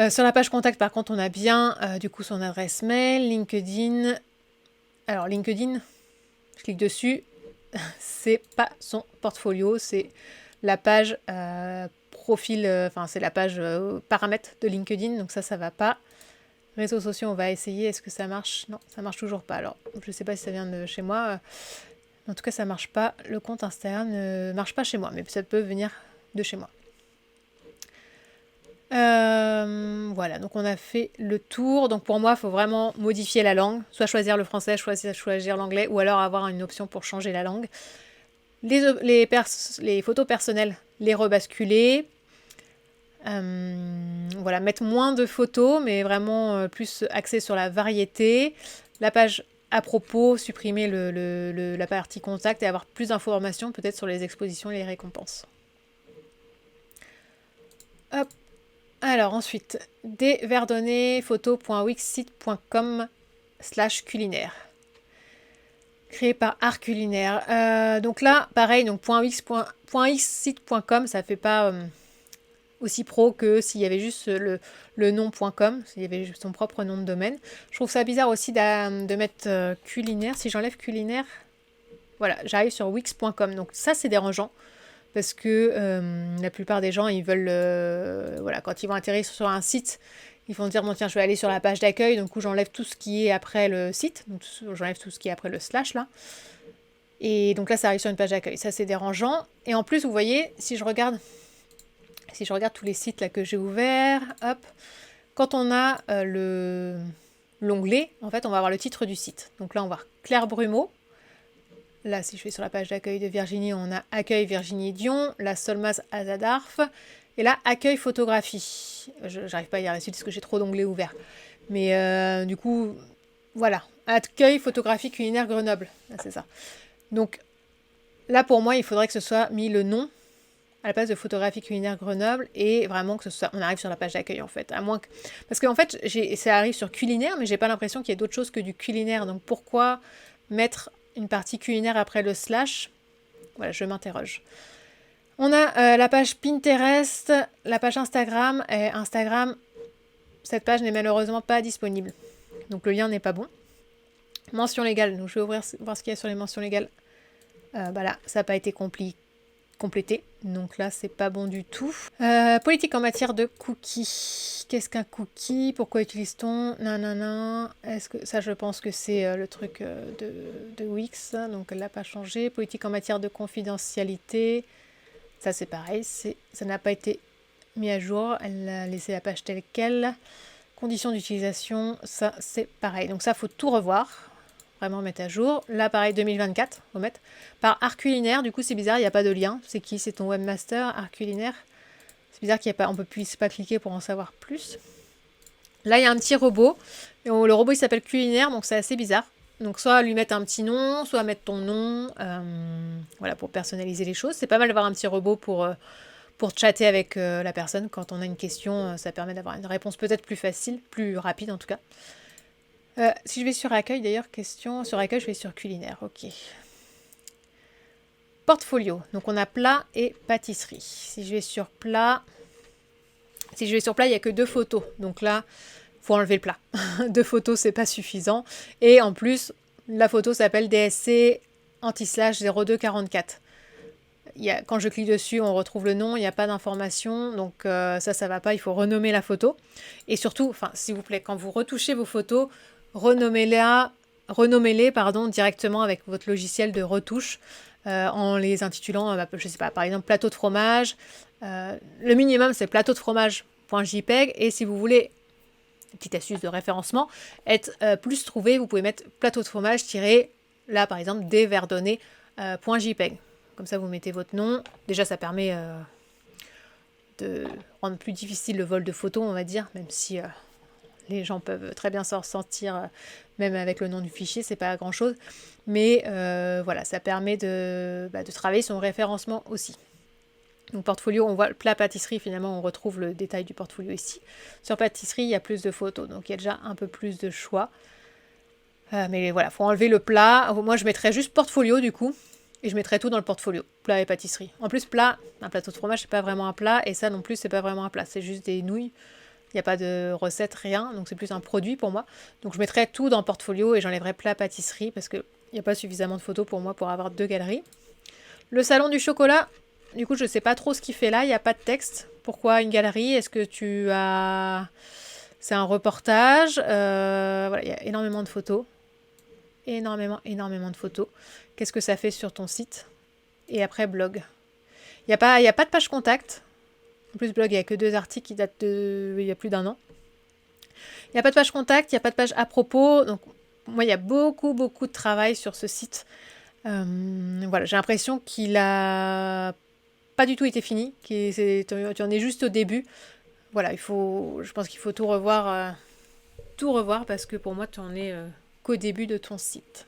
Speaker 1: Sur la page contact, par contre, on a bien du coup son adresse mail, LinkedIn. Alors LinkedIn, je clique dessus, c'est pas son portfolio, c'est la page profil, c'est la page paramètres de LinkedIn, donc ça va pas. Réseaux sociaux, on va essayer, est-ce que ça marche? Non, ça marche toujours pas. Alors, je sais pas si ça vient de chez moi, en tout cas ça marche pas. Le compte Instagram ne marche pas chez moi, mais ça peut venir de chez moi. Voilà, donc on a fait le tour. Donc pour moi, il faut vraiment modifier la langue, soit choisir le français, choisir l'anglais, ou alors avoir une option pour changer la langue. Les photos personnelles, les rebasculer. Voilà, mettre moins de photos, mais vraiment plus axé sur la variété. La page à propos, supprimer la partie contact et avoir plus d'informations peut-être sur les expositions et les récompenses. Hop. Alors ensuite, desverdonnetphotos.wixsite.com/culinaire. Créé par Art Culinaire. Donc là, pareil, donc .wixsite.com, ça fait pas aussi pro que s'il y avait juste le nom .com, s'il y avait juste son propre nom de domaine. Je trouve ça bizarre aussi de mettre culinaire. Si j'enlève culinaire, voilà, j'arrive sur wix.com. Donc ça, c'est dérangeant. Parce que la plupart des gens, ils veulent, voilà, quand ils vont atterrir sur un site, ils vont dire, bon tiens, je vais aller sur la page d'accueil, donc j'enlève tout ce qui est après le site, donc j'enlève tout ce qui est après le slash là. Et donc là, ça arrive sur une page d'accueil, ça c'est dérangeant. Et en plus, vous voyez, si je regarde tous les sites là que j'ai ouverts, hop, quand on a l'onglet, en fait, on va avoir le titre du site. Donc là, on va voir Claire Brumeau. Là, si je vais sur la page d'accueil de Virginie, on a Accueil Virginie Dion, la Solmaz Azadarf, et là, Accueil Photographie. J'arrive pas à lire la suite parce que j'ai trop d'onglets ouverts. Mais du coup, voilà. Accueil Photographie Culinaire Grenoble. Là, c'est ça. Donc, là, pour moi, il faudrait que ce soit mis le nom à la place de Photographie Culinaire Grenoble et vraiment que on arrive sur la page d'accueil, en fait. À moins que... Parce qu'en fait, ça arrive sur culinaire, mais j'ai pas l'impression qu'il y ait d'autre chose que du culinaire. Donc, pourquoi mettre une partie culinaire après le slash? Voilà, je m'interroge. On a la page Pinterest, la page Instagram. Et Instagram, cette page n'est malheureusement pas disponible. Donc le lien n'est pas bon. Mention légale, donc je vais voir ce qu'il y a sur les mentions légales. Là, ça n'a pas été complété. Donc là, c'est pas bon du tout. Politique en matière de cookies. Qu'est-ce qu'un cookie? Pourquoi utilise-t-on? Nanana. Est-ce que ça, je pense que c'est le truc de Wix. Donc elle n'a pas changé. Politique en matière de confidentialité. Ça, c'est pareil. Ça n'a pas été mis à jour. Elle a laissé la page telle quelle. Conditions d'utilisation. Ça, c'est pareil. Donc ça, faut tout revoir. Vraiment mettre à jour. Là, pareil, 2024, faut mettre. Par Art Culinaire, du coup, c'est bizarre, il n'y a pas de lien. C'est qui? C'est ton webmaster, Art Culinaire. C'est bizarre qu'on ne puisse pas cliquer pour en savoir plus. Là, il y a un petit robot. Et le robot, il s'appelle Culinaire, donc c'est assez bizarre. Donc, soit lui mettre un petit nom, soit mettre ton nom. Voilà, pour personnaliser les choses. C'est pas mal d'avoir un petit robot pour chatter avec la personne. Quand on a une question, ça permet d'avoir une réponse peut-être plus facile, plus rapide en tout cas. Si je vais sur accueil, d'ailleurs, question. Sur accueil, je vais sur culinaire. Ok. Portfolio. Donc, on a plat et pâtisserie. Si je vais sur plat, il n'y a que 2 photos. Donc là, il faut enlever le plat. 2 photos, c'est pas suffisant. Et en plus, la photo s'appelle DSC anti-slash 0244. Quand je clique dessus, on retrouve le nom, il n'y a pas d'information. Donc ça va pas. Il faut renommer la photo. Et surtout, s'il vous plaît, quand vous retouchez vos photos, renommez-les directement avec votre logiciel de retouche en les intitulant, je sais pas, par exemple plateau de fromage. Le minimum, c'est plateau de fromage.jpg. Et si vous voulez, petite astuce de référencement, être plus trouvé, vous pouvez mettre plateau de fromage là par exemple desverdonnets.jpg. Comme ça, vous mettez votre nom. Déjà, ça permet de rendre plus difficile le vol de photos, on va dire, même si les gens peuvent très bien s'en ressentir, même avec le nom du fichier, c'est pas grand chose. Mais voilà, ça permet de travailler son référencement aussi. Donc portfolio, on voit le plat pâtisserie, finalement on retrouve le détail du portfolio ici. Sur pâtisserie, il y a plus de photos, donc il y a déjà un peu plus de choix. Mais voilà, il faut enlever le plat. Moi je mettrais juste portfolio du coup, et je mettrais tout dans le portfolio, plat et pâtisserie. En plus plat, un plateau de fromage c'est pas vraiment un plat, et ça non plus c'est pas vraiment un plat, c'est juste des nouilles. Il n'y a pas de recette, rien, donc c'est plus un produit pour moi. Donc je mettrais tout dans portfolio et j'enlèverais plat pâtisserie parce qu'il n'y a pas suffisamment de photos pour moi pour avoir 2 galeries. Le salon du chocolat, du coup je ne sais pas trop ce qu'il fait là, il n'y a pas de texte. Pourquoi une galerie? Est-ce que tu as... C'est un reportage. Voilà, il y a énormément de photos. Énormément de photos. Qu'est-ce que ça fait sur ton site? Et après blog. Il n'y a pas de page contact. En plus, blog, il n'y a que 2 articles qui datent il y a plus d'1 an. Il n'y a pas de page contact, il n'y a pas de page à propos. Donc, moi, il y a beaucoup de travail sur ce site. Voilà, j'ai l'impression qu'il a pas du tout été fini. Tu en es juste au début. Voilà, je pense qu'il faut tout revoir parce que pour moi, tu en es qu'au début de ton site.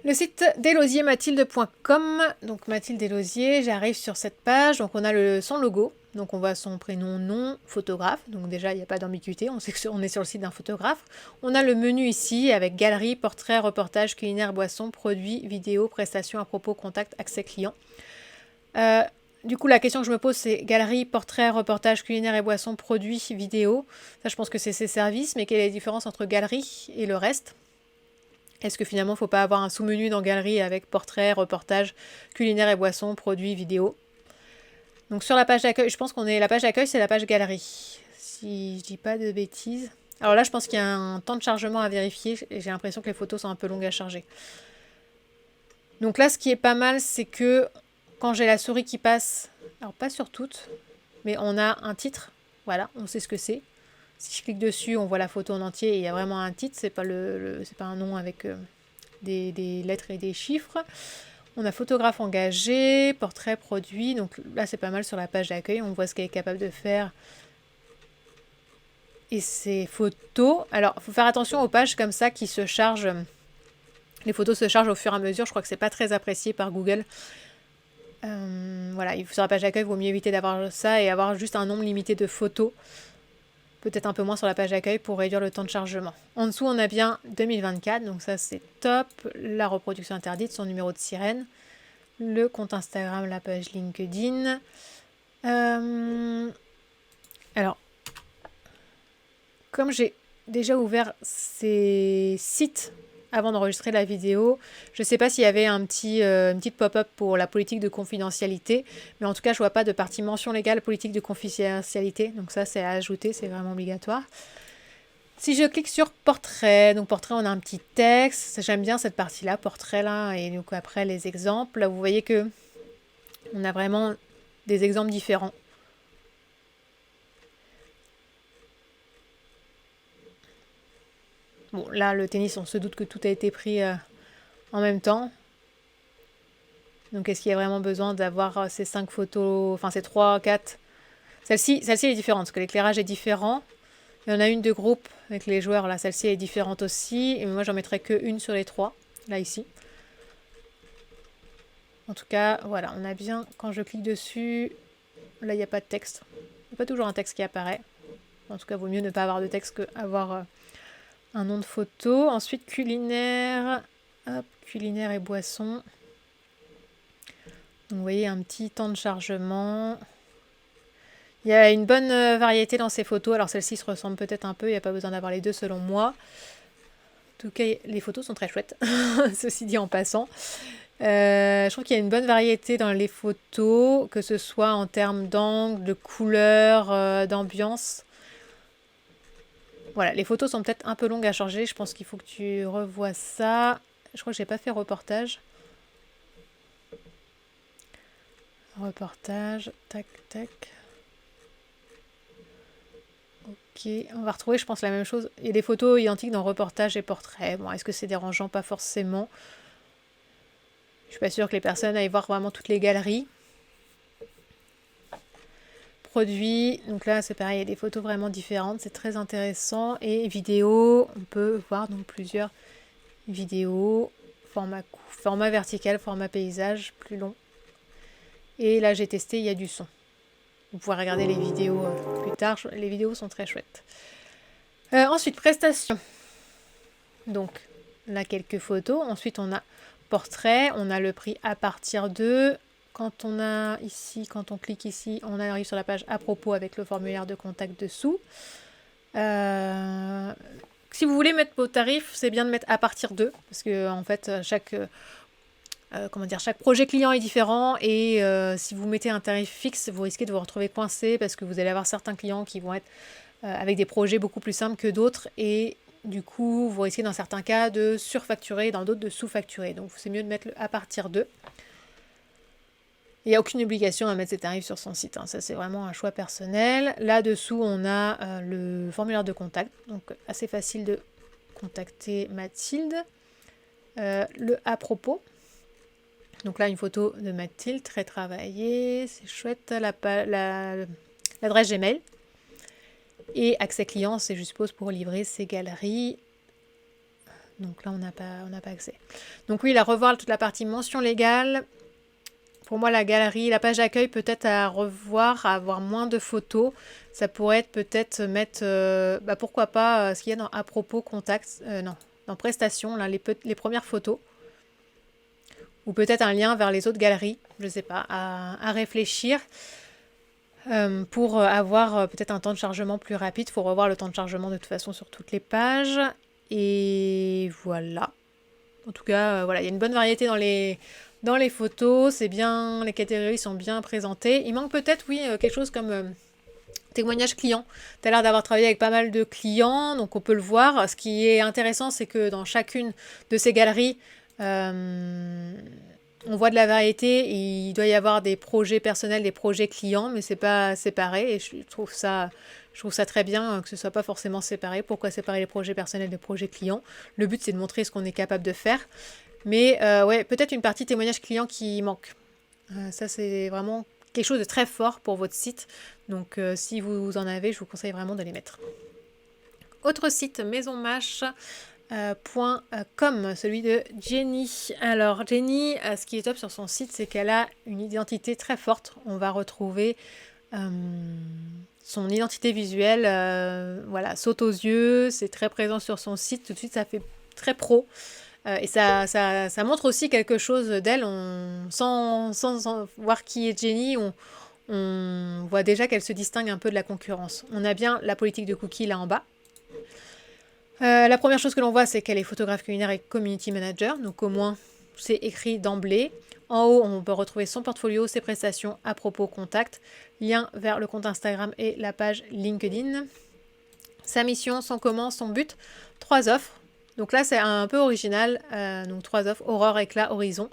Speaker 1: Le site delosiermathilde.com, donc Mathilde Delosier, j'arrive sur cette page, donc on a son logo, donc on voit son prénom, nom, photographe, donc déjà il n'y a pas d'ambiguïté, on sait qu'on est sur le site d'un photographe. On a le menu ici avec galerie, portrait, reportage, culinaire, boisson, produits, vidéos, prestations à propos, contact, accès client. Du coup la question que je me pose c'est galerie, portrait, reportage, culinaire et boisson, produits, vidéos. Ça je pense que c'est ses services, mais quelle est la différence entre galerie et le reste ? Est-ce que finalement, il ne faut pas avoir un sous-menu dans galerie avec portrait, reportage, culinaire et boissons, produits, vidéos? Donc sur la page d'accueil, je pense la page d'accueil, c'est la page galerie. Si je dis pas de bêtises. Alors là, je pense qu'il y a un temps de chargement à vérifier et j'ai l'impression que les photos sont un peu longues à charger. Donc là, ce qui est pas mal, c'est que quand j'ai la souris qui passe, alors pas sur toutes, mais on a un titre. Voilà, on sait ce que c'est. Si je clique dessus, on voit la photo en entier et il y a vraiment un titre, c'est pas c'est pas un nom avec des lettres et des chiffres. On a photographe engagé, portrait, produit, donc là c'est pas mal sur la page d'accueil, on voit ce qu'elle est capable de faire. Et ces photos, alors il faut faire attention aux pages comme ça qui se chargent, les photos se chargent au fur et à mesure, je crois que c'est pas très apprécié par Google. Voilà, sur la page d'accueil, il vaut mieux éviter d'avoir ça et avoir juste un nombre limité de photos. Peut-être un peu moins sur la page d'accueil pour réduire le temps de chargement. En dessous, on a bien 2024, donc ça c'est top. La reproduction interdite, son numéro de sirène, le compte Instagram, la page LinkedIn. Alors, comme j'ai déjà ouvert ces sites avant d'enregistrer la vidéo, je ne sais pas s'il y avait une petite pop-up pour la politique de confidentialité, mais en tout cas, je ne vois pas de partie mention légale politique de confidentialité, donc ça, c'est à ajouter, c'est vraiment obligatoire. Si je clique sur portrait, donc portrait, on a un petit texte, j'aime bien cette partie-là, portrait là, et donc après les exemples, là vous voyez que on a vraiment des exemples différents. Bon, là, le tennis, on se doute que tout a été pris en même temps. Donc, est-ce qu'il y a vraiment besoin d'avoir ces 5 photos, enfin ces 3, 4 Celle-ci est différente, parce que l'éclairage est différent. Il y en a une de groupe avec les joueurs, là, celle-ci est différente aussi. Et moi, j'en mettrai qu'une sur les 3, là, ici. En tout cas, voilà, on a bien, quand je clique dessus, là, il n'y a pas de texte. Il n'y a pas toujours un texte qui apparaît. En tout cas, il vaut mieux ne pas avoir de texte qu'avoir un nom de photo. Ensuite, culinaire. Hop, culinaire et boisson. Donc, vous voyez, un petit temps de chargement. Il y a une bonne variété dans ces photos. Alors, celle-ci se ressemble peut-être un peu. Il n'y a pas besoin d'avoir les deux, selon moi. En tout cas, les photos sont très chouettes. Ceci dit en passant. Je trouve qu'il y a une bonne variété dans les photos, que ce soit en termes d'angle, de couleur, d'ambiance. Voilà, les photos sont peut-être un peu longues à charger. Je pense qu'il faut que tu revoies ça. Je crois que j'ai pas fait reportage. Reportage, tac, tac. Ok, on va retrouver, je pense, la même chose. Il y a des photos identiques dans reportage et portrait. Bon, est-ce que c'est dérangeant? Pas forcément. Je suis pas sûre que les personnes aillent voir vraiment toutes les galeries. produits. Donc là, c'est pareil, il y a des photos vraiment différentes. C'est très intéressant. Et vidéo, on peut voir donc plusieurs vidéos. Format vertical, format paysage, plus long. Et là, j'ai testé, il y a du son. Vous pouvez regarder les vidéos plus tard. Les vidéos sont très chouettes. Ensuite, prestations. Donc, là, quelques photos. Ensuite, on a portrait. On a le prix à partir de... Quand on clique ici, on arrive sur la page à propos avec le formulaire de contact dessous. Si vous voulez mettre vos tarifs, c'est bien de mettre à partir de, parce que en fait, chaque projet client est différent et si vous mettez un tarif fixe, vous risquez de vous retrouver coincé parce que vous allez avoir certains clients qui vont être avec des projets beaucoup plus simples que d'autres et du coup, vous risquez dans certains cas de surfacturer, dans d'autres de sous-facturer. Donc, c'est mieux de mettre le à partir de. Il n'y a aucune obligation à mettre ses tarifs sur son site. Ça, c'est vraiment un choix personnel. Là-dessous, on a le formulaire de contact. Donc, assez facile de contacter Mathilde. Le à propos. Donc là, une photo de Mathilde, très travaillée. C'est chouette. L'adresse Gmail. Et accès client, c'est, je suppose, pour livrer ses galeries. Donc là, on n'a pas accès. Donc oui, là, revoir toute la partie mention légale. Pour moi, la galerie, la page d'accueil, peut-être à revoir, à avoir moins de photos. Ça pourrait être peut-être mettre, pourquoi pas, ce qu'il y a dans à propos, contact, dans prestations, là, les premières photos. Ou peut-être un lien vers les autres galeries, je ne sais pas, à réfléchir. Pour avoir peut-être un temps de chargement plus rapide. Il faut revoir le temps de chargement de toute façon sur toutes les pages. Et voilà. En tout cas, voilà, il y a une bonne variété dans les photos, c'est bien, les catégories sont bien présentées. Il manque peut-être, oui, quelque chose comme témoignage client. Tu as l'air d'avoir travaillé avec pas mal de clients, donc on peut le voir. Ce qui est intéressant, c'est que dans chacune de ces galeries, on voit de la variété. Il doit y avoir des projets personnels, des projets clients, mais c'est pas séparé. Et je trouve ça très bien que ce soit pas forcément séparé. Pourquoi séparer les projets personnels des projets clients? Le but, c'est de montrer ce qu'on est capable de faire. Mais ouais, peut-être une partie témoignage client qui manque. Ça, c'est vraiment quelque chose de très fort pour votre site. Donc, si vous en avez, je vous conseille vraiment de les mettre. Autre site, maisonmash.com, celui de Jenny. Alors, Jenny, ce qui est top sur son site, c'est qu'elle a une identité très forte. On va retrouver son identité visuelle, saute aux yeux. C'est très présent sur son site. Tout de suite, ça fait très pro. Et ça montre aussi quelque chose d'elle. Sans voir qui est Jenny, on voit déjà qu'elle se distingue un peu de la concurrence. On a bien la politique de cookies là en bas. La première chose que l'on voit, c'est qu'elle est photographe culinaire et community manager. Donc au moins, c'est écrit d'emblée. En haut, on peut retrouver son portfolio, ses prestations, à propos, contact, lien vers le compte Instagram et la page LinkedIn. Sa mission, son comment, son but, 3 offres. Donc là, c'est un peu original. Donc 3 offres, aurore, éclat, horizon.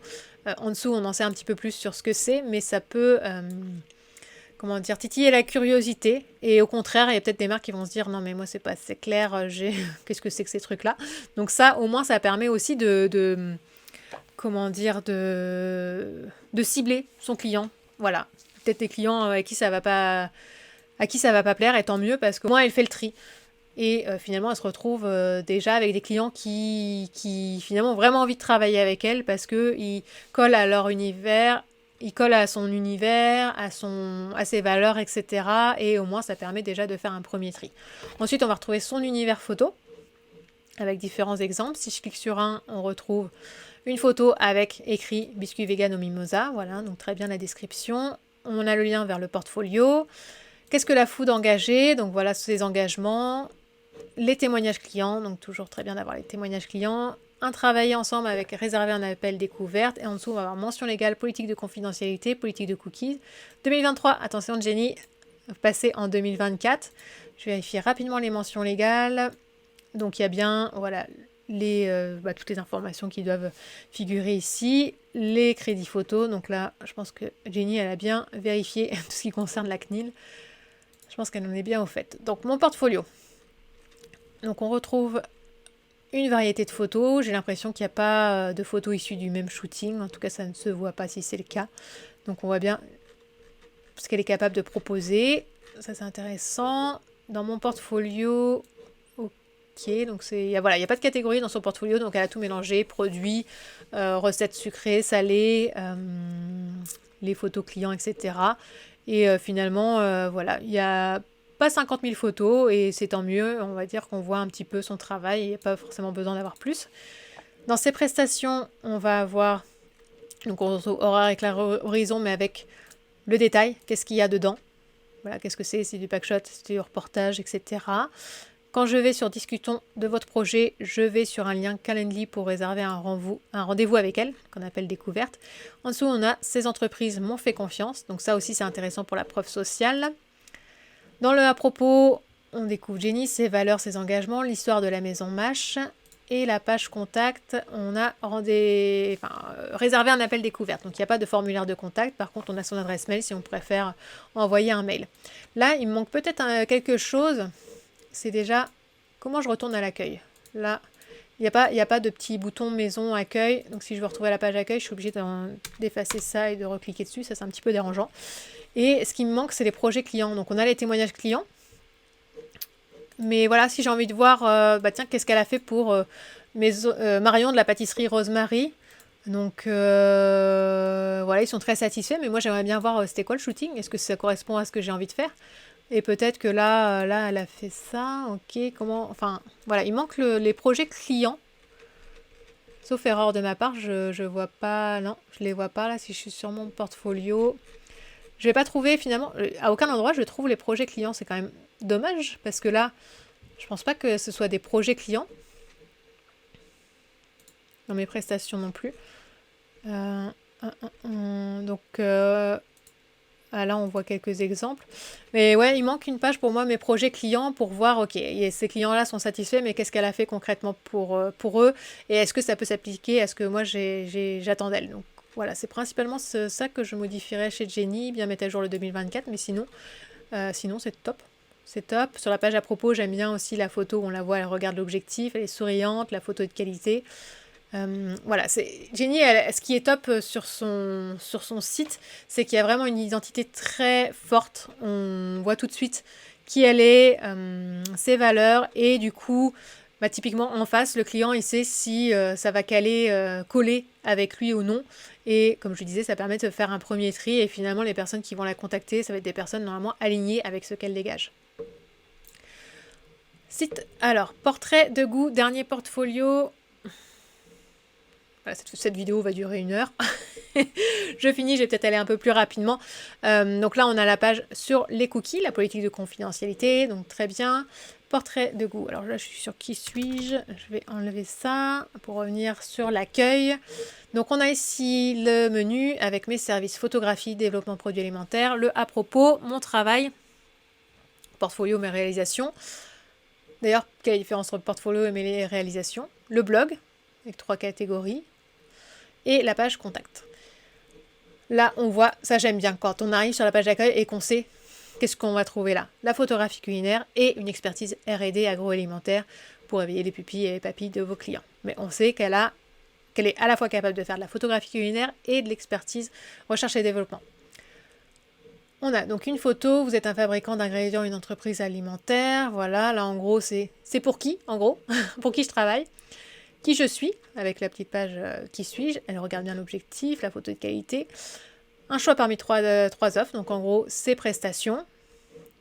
Speaker 1: En dessous, on en sait un petit peu plus sur ce que c'est, mais ça peut titiller la curiosité. Et au contraire, il y a peut-être des marques qui vont se dire non, mais moi, c'est pas assez clair, qu'est-ce que c'est que ces trucs-là? Donc ça, au moins, ça permet aussi de cibler son client. Voilà. Peut-être des clients à qui ça va pas plaire, et tant mieux, parce que moi, elle fait le tri. Et finalement, elle se retrouve déjà avec des clients qui finalement ont vraiment envie de travailler avec elle parce qu'ils collent à leur univers, ils collent à son univers, à ses valeurs, etc. Et au moins, ça permet déjà de faire un premier tri. Ensuite, on va retrouver son univers photo avec différents exemples. Si je clique sur un, on retrouve une photo avec écrit biscuit vegan au mimosa. Voilà, donc très bien la description. On a le lien vers le portfolio. Qu'est-ce que la food engagée? Donc voilà ses engagements. Les témoignages clients, donc toujours très bien d'avoir les témoignages clients. Un travailler ensemble avec réserver un appel découverte. Et en dessous, on va avoir mention légale, politique de confidentialité, politique de cookies. 2023, attention Jenny, passé en 2024. Je vérifie rapidement les mentions légales. Donc il y a bien toutes les informations qui doivent figurer ici. Les crédits photos. Donc là, je pense que Jenny, elle a bien vérifié tout ce qui concerne la CNIL. Je pense qu'elle en est bien au fait. Donc mon portfolio. Donc on retrouve une variété de photos. J'ai l'impression qu'il n'y a pas de photos issues du même shooting. En tout cas, ça ne se voit pas si c'est le cas. Donc on voit bien ce qu'elle est capable de proposer. ça c'est intéressant. Dans mon portfolio, ok, donc il n'y a pas de catégorie dans son portfolio, donc elle a tout mélangé, produits, recettes sucrées, salées, les photos clients, etc. Et finalement, voilà, il n'y a pas 50 000 photos et c'est tant mieux, on va dire qu'on voit un petit peu son travail, il n'y a pas forcément besoin d'avoir plus. Dans ses prestations, on va avoir, donc on aura avec horizon, mais avec le détail, qu'est-ce qu'il y a dedans. Voilà, qu'est-ce que c'est du packshot, c'est du reportage, etc. Quand je vais sur Discutons de votre projet, je vais sur un lien Calendly pour réserver un rendez-vous avec elle, qu'on appelle découverte. En dessous, on a ces entreprises m'ont fait confiance. Donc ça aussi, c'est intéressant pour la preuve sociale. Dans le à propos, on découvre Jenny, ses valeurs, ses engagements, l'histoire de la maison Mâche. Et la page contact, on a réservé un appel découverte. Donc il n'y a pas de formulaire de contact. Par contre, on a son adresse mail si on préfère envoyer un mail. Là, il me manque peut-être quelque chose. C'est déjà comment je retourne à l'accueil. Là, il n'y a pas de petit bouton maison accueil. Donc si je veux retrouver la page accueil, je suis obligée d'effacer ça et de recliquer dessus. Ça, c'est un petit peu dérangeant. Et ce qui me manque, c'est les projets clients. Donc on a les témoignages clients. Mais voilà, si j'ai envie de voir, tiens, qu'est-ce qu'elle a fait pour Marion de la pâtisserie Rosemary. Donc voilà, ils sont très satisfaits. Mais moi, j'aimerais bien voir c'était quoi le shooting. Est-ce que ça correspond à ce que j'ai envie de faire? Et peut-être que là, elle a fait ça. Ok, comment... Enfin, voilà, il manque les projets clients. Sauf erreur de ma part, je vois pas... Non, je les vois pas là si je suis sur mon portfolio. Je vais pas trouver finalement... À aucun endroit, je trouve les projets clients. C'est quand même dommage parce que là, je pense pas que ce soit des projets clients. Dans mes prestations non plus. Donc... là, on voit quelques exemples. Mais ouais, il manque une page pour moi, mes projets clients, pour voir, ok, ces clients-là sont satisfaits, mais qu'est-ce qu'elle a fait concrètement pour eux? Et est-ce que ça peut s'appliquer à ce que moi j'attends d'elle? Donc voilà, c'est principalement ça que je modifierais chez Jenny, bien mettre à jour le 2024, mais sinon c'est top. C'est top. Sur la page à propos, j'aime bien aussi la photo où on la voit, elle regarde l'objectif, elle est souriante, la photo est de qualité. Voilà, Jenny, ce qui est top sur son site, c'est qu'il y a vraiment une identité très forte. On voit tout de suite qui elle est, ses valeurs, et du coup, typiquement en face, le client, il sait si ça va coller avec lui ou non. Et comme je disais, ça permet de faire un premier tri, et finalement, les personnes qui vont la contacter, ça va être des personnes normalement alignées avec ce qu'elle dégage. Site, alors, portrait de goût, dernier portfolio. Voilà, cette vidéo va durer 1 heure. Je finis, je vais peut-être aller un peu plus rapidement. Donc là, on a la page sur les cookies, la politique de confidentialité. Donc très bien. Portrait de goût. Alors là, je suis sur qui suis-je? Je vais enlever ça pour revenir sur l'accueil. Donc on a ici le menu avec mes services photographie, développement de produits alimentaires, le à propos, mon travail, portfolio, mes réalisations. D'ailleurs, quelle est la différence entre le portfolio et mes réalisations? Le blog, avec 3 catégories. Et la page contact. Là, on voit, ça j'aime bien, quand on arrive sur la page d'accueil et qu'on sait qu'est-ce qu'on va trouver là. La photographie culinaire et une expertise R&D agroalimentaire pour éveiller les pupilles et les papilles de vos clients. Mais on sait qu'elle est à la fois capable de faire de la photographie culinaire et de l'expertise recherche et développement. On a donc une photo, vous êtes un fabricant d'ingrédients, une entreprise alimentaire. Voilà, là en gros, c'est pour qui, en gros, pour qui je travaille. Qui je suis, avec la petite page qui suis-je, elle regarde bien l'objectif, la photo de qualité, un choix parmi 3 offres, donc en gros, ces prestations.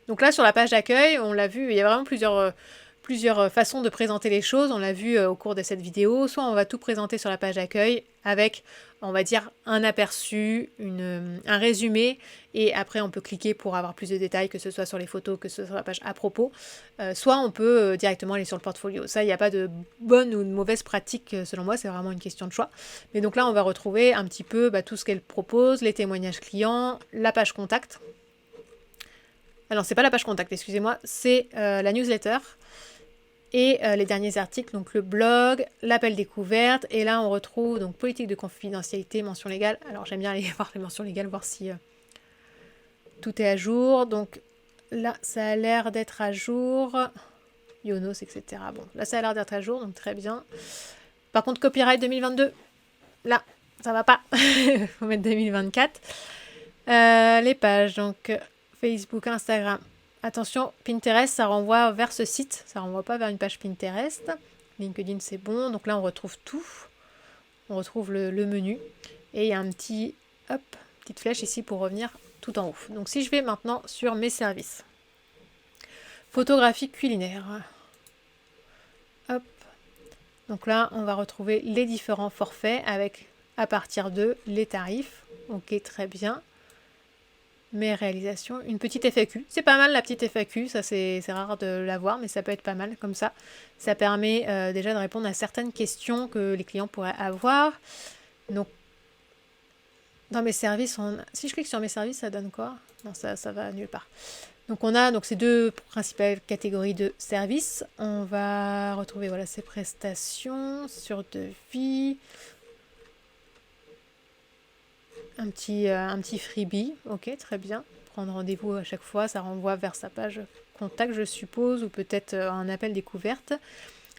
Speaker 1: Donc là, sur la page d'accueil, on l'a vu, il y a vraiment plusieurs façons de présenter les choses, on l'a vu au cours de cette vidéo, soit on va tout présenter sur la page d'accueil avec, on va dire, un aperçu, un résumé, et après on peut cliquer pour avoir plus de détails, que ce soit sur les photos, que ce soit sur la page à propos, soit on peut directement aller sur le portfolio. Ça, il n'y a pas de bonne ou de mauvaise pratique selon moi, c'est vraiment une question de choix. Mais donc là, on va retrouver un petit peu tout ce qu'elle propose, les témoignages clients, la page contact. Alors, c'est pas la page contact, excusez-moi, c'est la newsletter. Et les derniers articles, donc le blog, l'appel découverte, et là on retrouve donc politique de confidentialité, mention légale. Alors j'aime bien aller voir les mentions légales, voir si tout est à jour. Donc là ça a l'air d'être à jour. Yonos, etc. Bon, là ça a l'air d'être à jour, donc très bien. Par contre, copyright 2022, là ça va pas. Il faut mettre 2024. Les pages, donc Facebook, Instagram. attention, Pinterest, ça renvoie vers ce site, ça renvoie pas vers une page Pinterest. LinkedIn, c'est bon. Donc là, on retrouve tout. On retrouve le menu. Et il y a un petit, petite flèche ici pour revenir tout en haut. Donc si je vais maintenant sur mes services. Photographie culinaire. Hop. Donc là, on va retrouver les différents forfaits avec, à partir de, les tarifs. Ok, très bien. Mes réalisations, une petite FAQ. C'est pas mal la petite FAQ, ça c'est rare de l'avoir, mais ça peut être pas mal comme ça. Ça permet déjà de répondre à certaines questions que les clients pourraient avoir. Donc, dans mes services, si je clique sur mes services, ça donne quoi? Non, ça va nulle part. Donc on a ces deux principales catégories de services. On va retrouver voilà, ces prestations sur devis. Un petit freebie, ok, très bien. Prendre rendez-vous à chaque fois, ça renvoie vers sa page contact, je suppose, ou peut-être un appel découverte.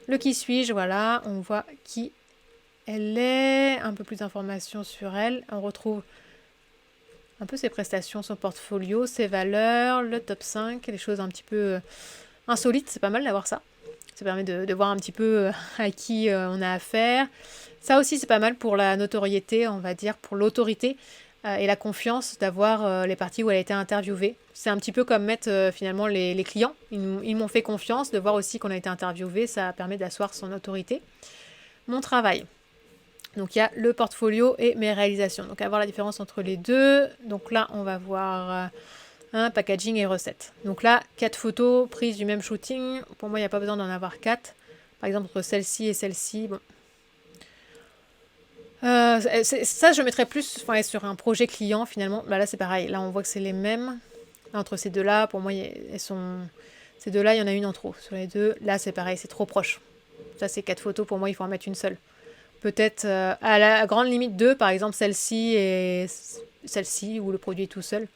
Speaker 1: Le qui suis-je, voilà, on voit qui elle est, un peu plus d'informations sur elle. On retrouve un peu ses prestations, son portfolio, ses valeurs, le top 5, les choses un petit peu insolites, c'est pas mal d'avoir ça. Ça permet de voir un petit peu à qui on a affaire. Ça aussi, c'est pas mal pour la notoriété, on va dire, pour l'autorité et la confiance d'avoir les parties où elle a été interviewée. C'est un petit peu comme mettre finalement les clients. Ils m'ont fait confiance, de voir aussi qu'on a été interviewé, ça permet d'asseoir son autorité. Mon travail. Donc il y a le portfolio et mes réalisations. Donc à voir la différence entre les deux. Donc là, on va voir packaging et recettes. Donc là, 4 photos prises du même shooting. Pour moi, il n'y a pas besoin d'en avoir 4. Par exemple, entre celle-ci et celle-ci, bon. Ça, je mettrais plus sur un projet client, finalement. Bah, là, c'est pareil. Là, on voit que c'est les mêmes. Là, entre ces deux-là, pour moi, ces deux-là, il y en a une en trop. Sur les deux, là, c'est pareil, c'est trop proche. Ça, c'est 4 photos. Pour moi, il faut en mettre une seule. Peut-être à la grande limite 2, par exemple, celle-ci et celle-ci, où le produit est tout seul.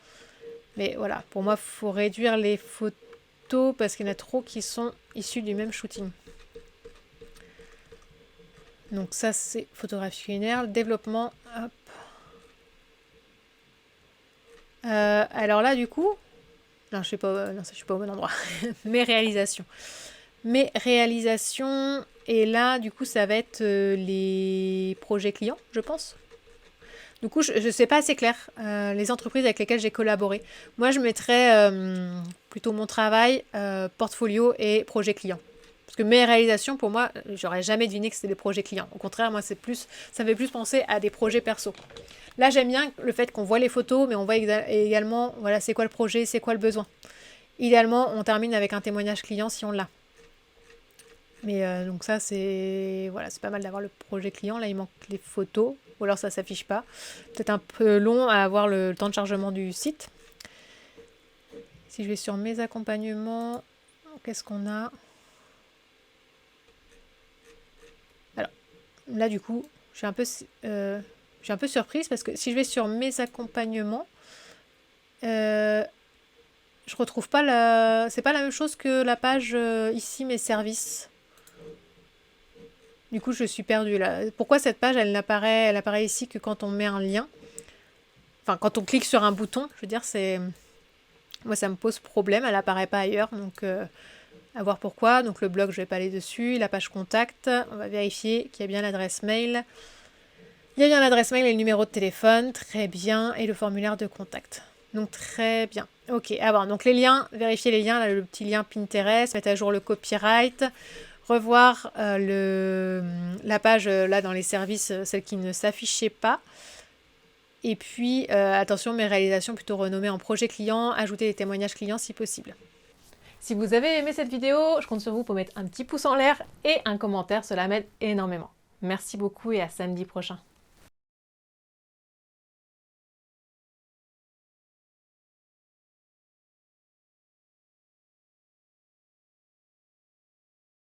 Speaker 1: Mais voilà, pour moi, il faut réduire les photos parce qu'il y en a trop qui sont issues du même shooting. Donc ça, c'est photographie culinaire. Le développement, hop. Alors là, du coup... Non, je suis pas au bon endroit. Mes réalisations. Et là, du coup, ça va être les projets clients, je pense. Du coup, je ne sais pas assez clair les entreprises avec lesquelles j'ai collaboré. Moi, je mettrais plutôt mon travail, portfolio et projet client. Parce que mes réalisations, pour moi, j'aurais jamais deviné que c'était des projets clients. Au contraire, moi, ça me fait plus penser à des projets perso. Là, j'aime bien le fait qu'on voit les photos, mais on voit également, voilà, c'est quoi le projet, c'est quoi le besoin. Idéalement, on termine avec un témoignage client si on l'a. Mais donc ça, c'est pas mal d'avoir le projet client. Là, il manque les photos, ou alors ça ne s'affiche pas. Peut-être un peu long à avoir le temps de chargement du site. Si je vais sur mes accompagnements, qu'est-ce qu'on a ? Alors, là, du coup, je suis un peu surprise parce que si je vais sur mes accompagnements, je retrouve pas c'est pas la même chose que la page ici, mes services. Du coup, je suis perdue là. Pourquoi cette page, elle apparaît ici que quand on met un lien? Enfin, quand on clique sur un bouton, je veux dire, moi, ça me pose problème. Elle apparaît pas ailleurs, donc à voir pourquoi. Donc le blog, je vais pas aller dessus. La page contact, on va vérifier qu'il y a bien l'adresse mail. Il y a bien l'adresse mail et le numéro de téléphone, très bien, et le formulaire de contact. Donc très bien. Ok, alors donc les liens, vérifier les liens, là, le petit lien Pinterest, mettre à jour le copyright. Revoir la page là dans les services, celle qui ne s'affichait pas. Et puis, attention, mes réalisations plutôt renommées en projet client, ajouter des témoignages clients si possible. Si vous avez aimé cette vidéo, je compte sur vous pour mettre un petit pouce en l'air et un commentaire, cela m'aide énormément. Merci beaucoup et à samedi prochain.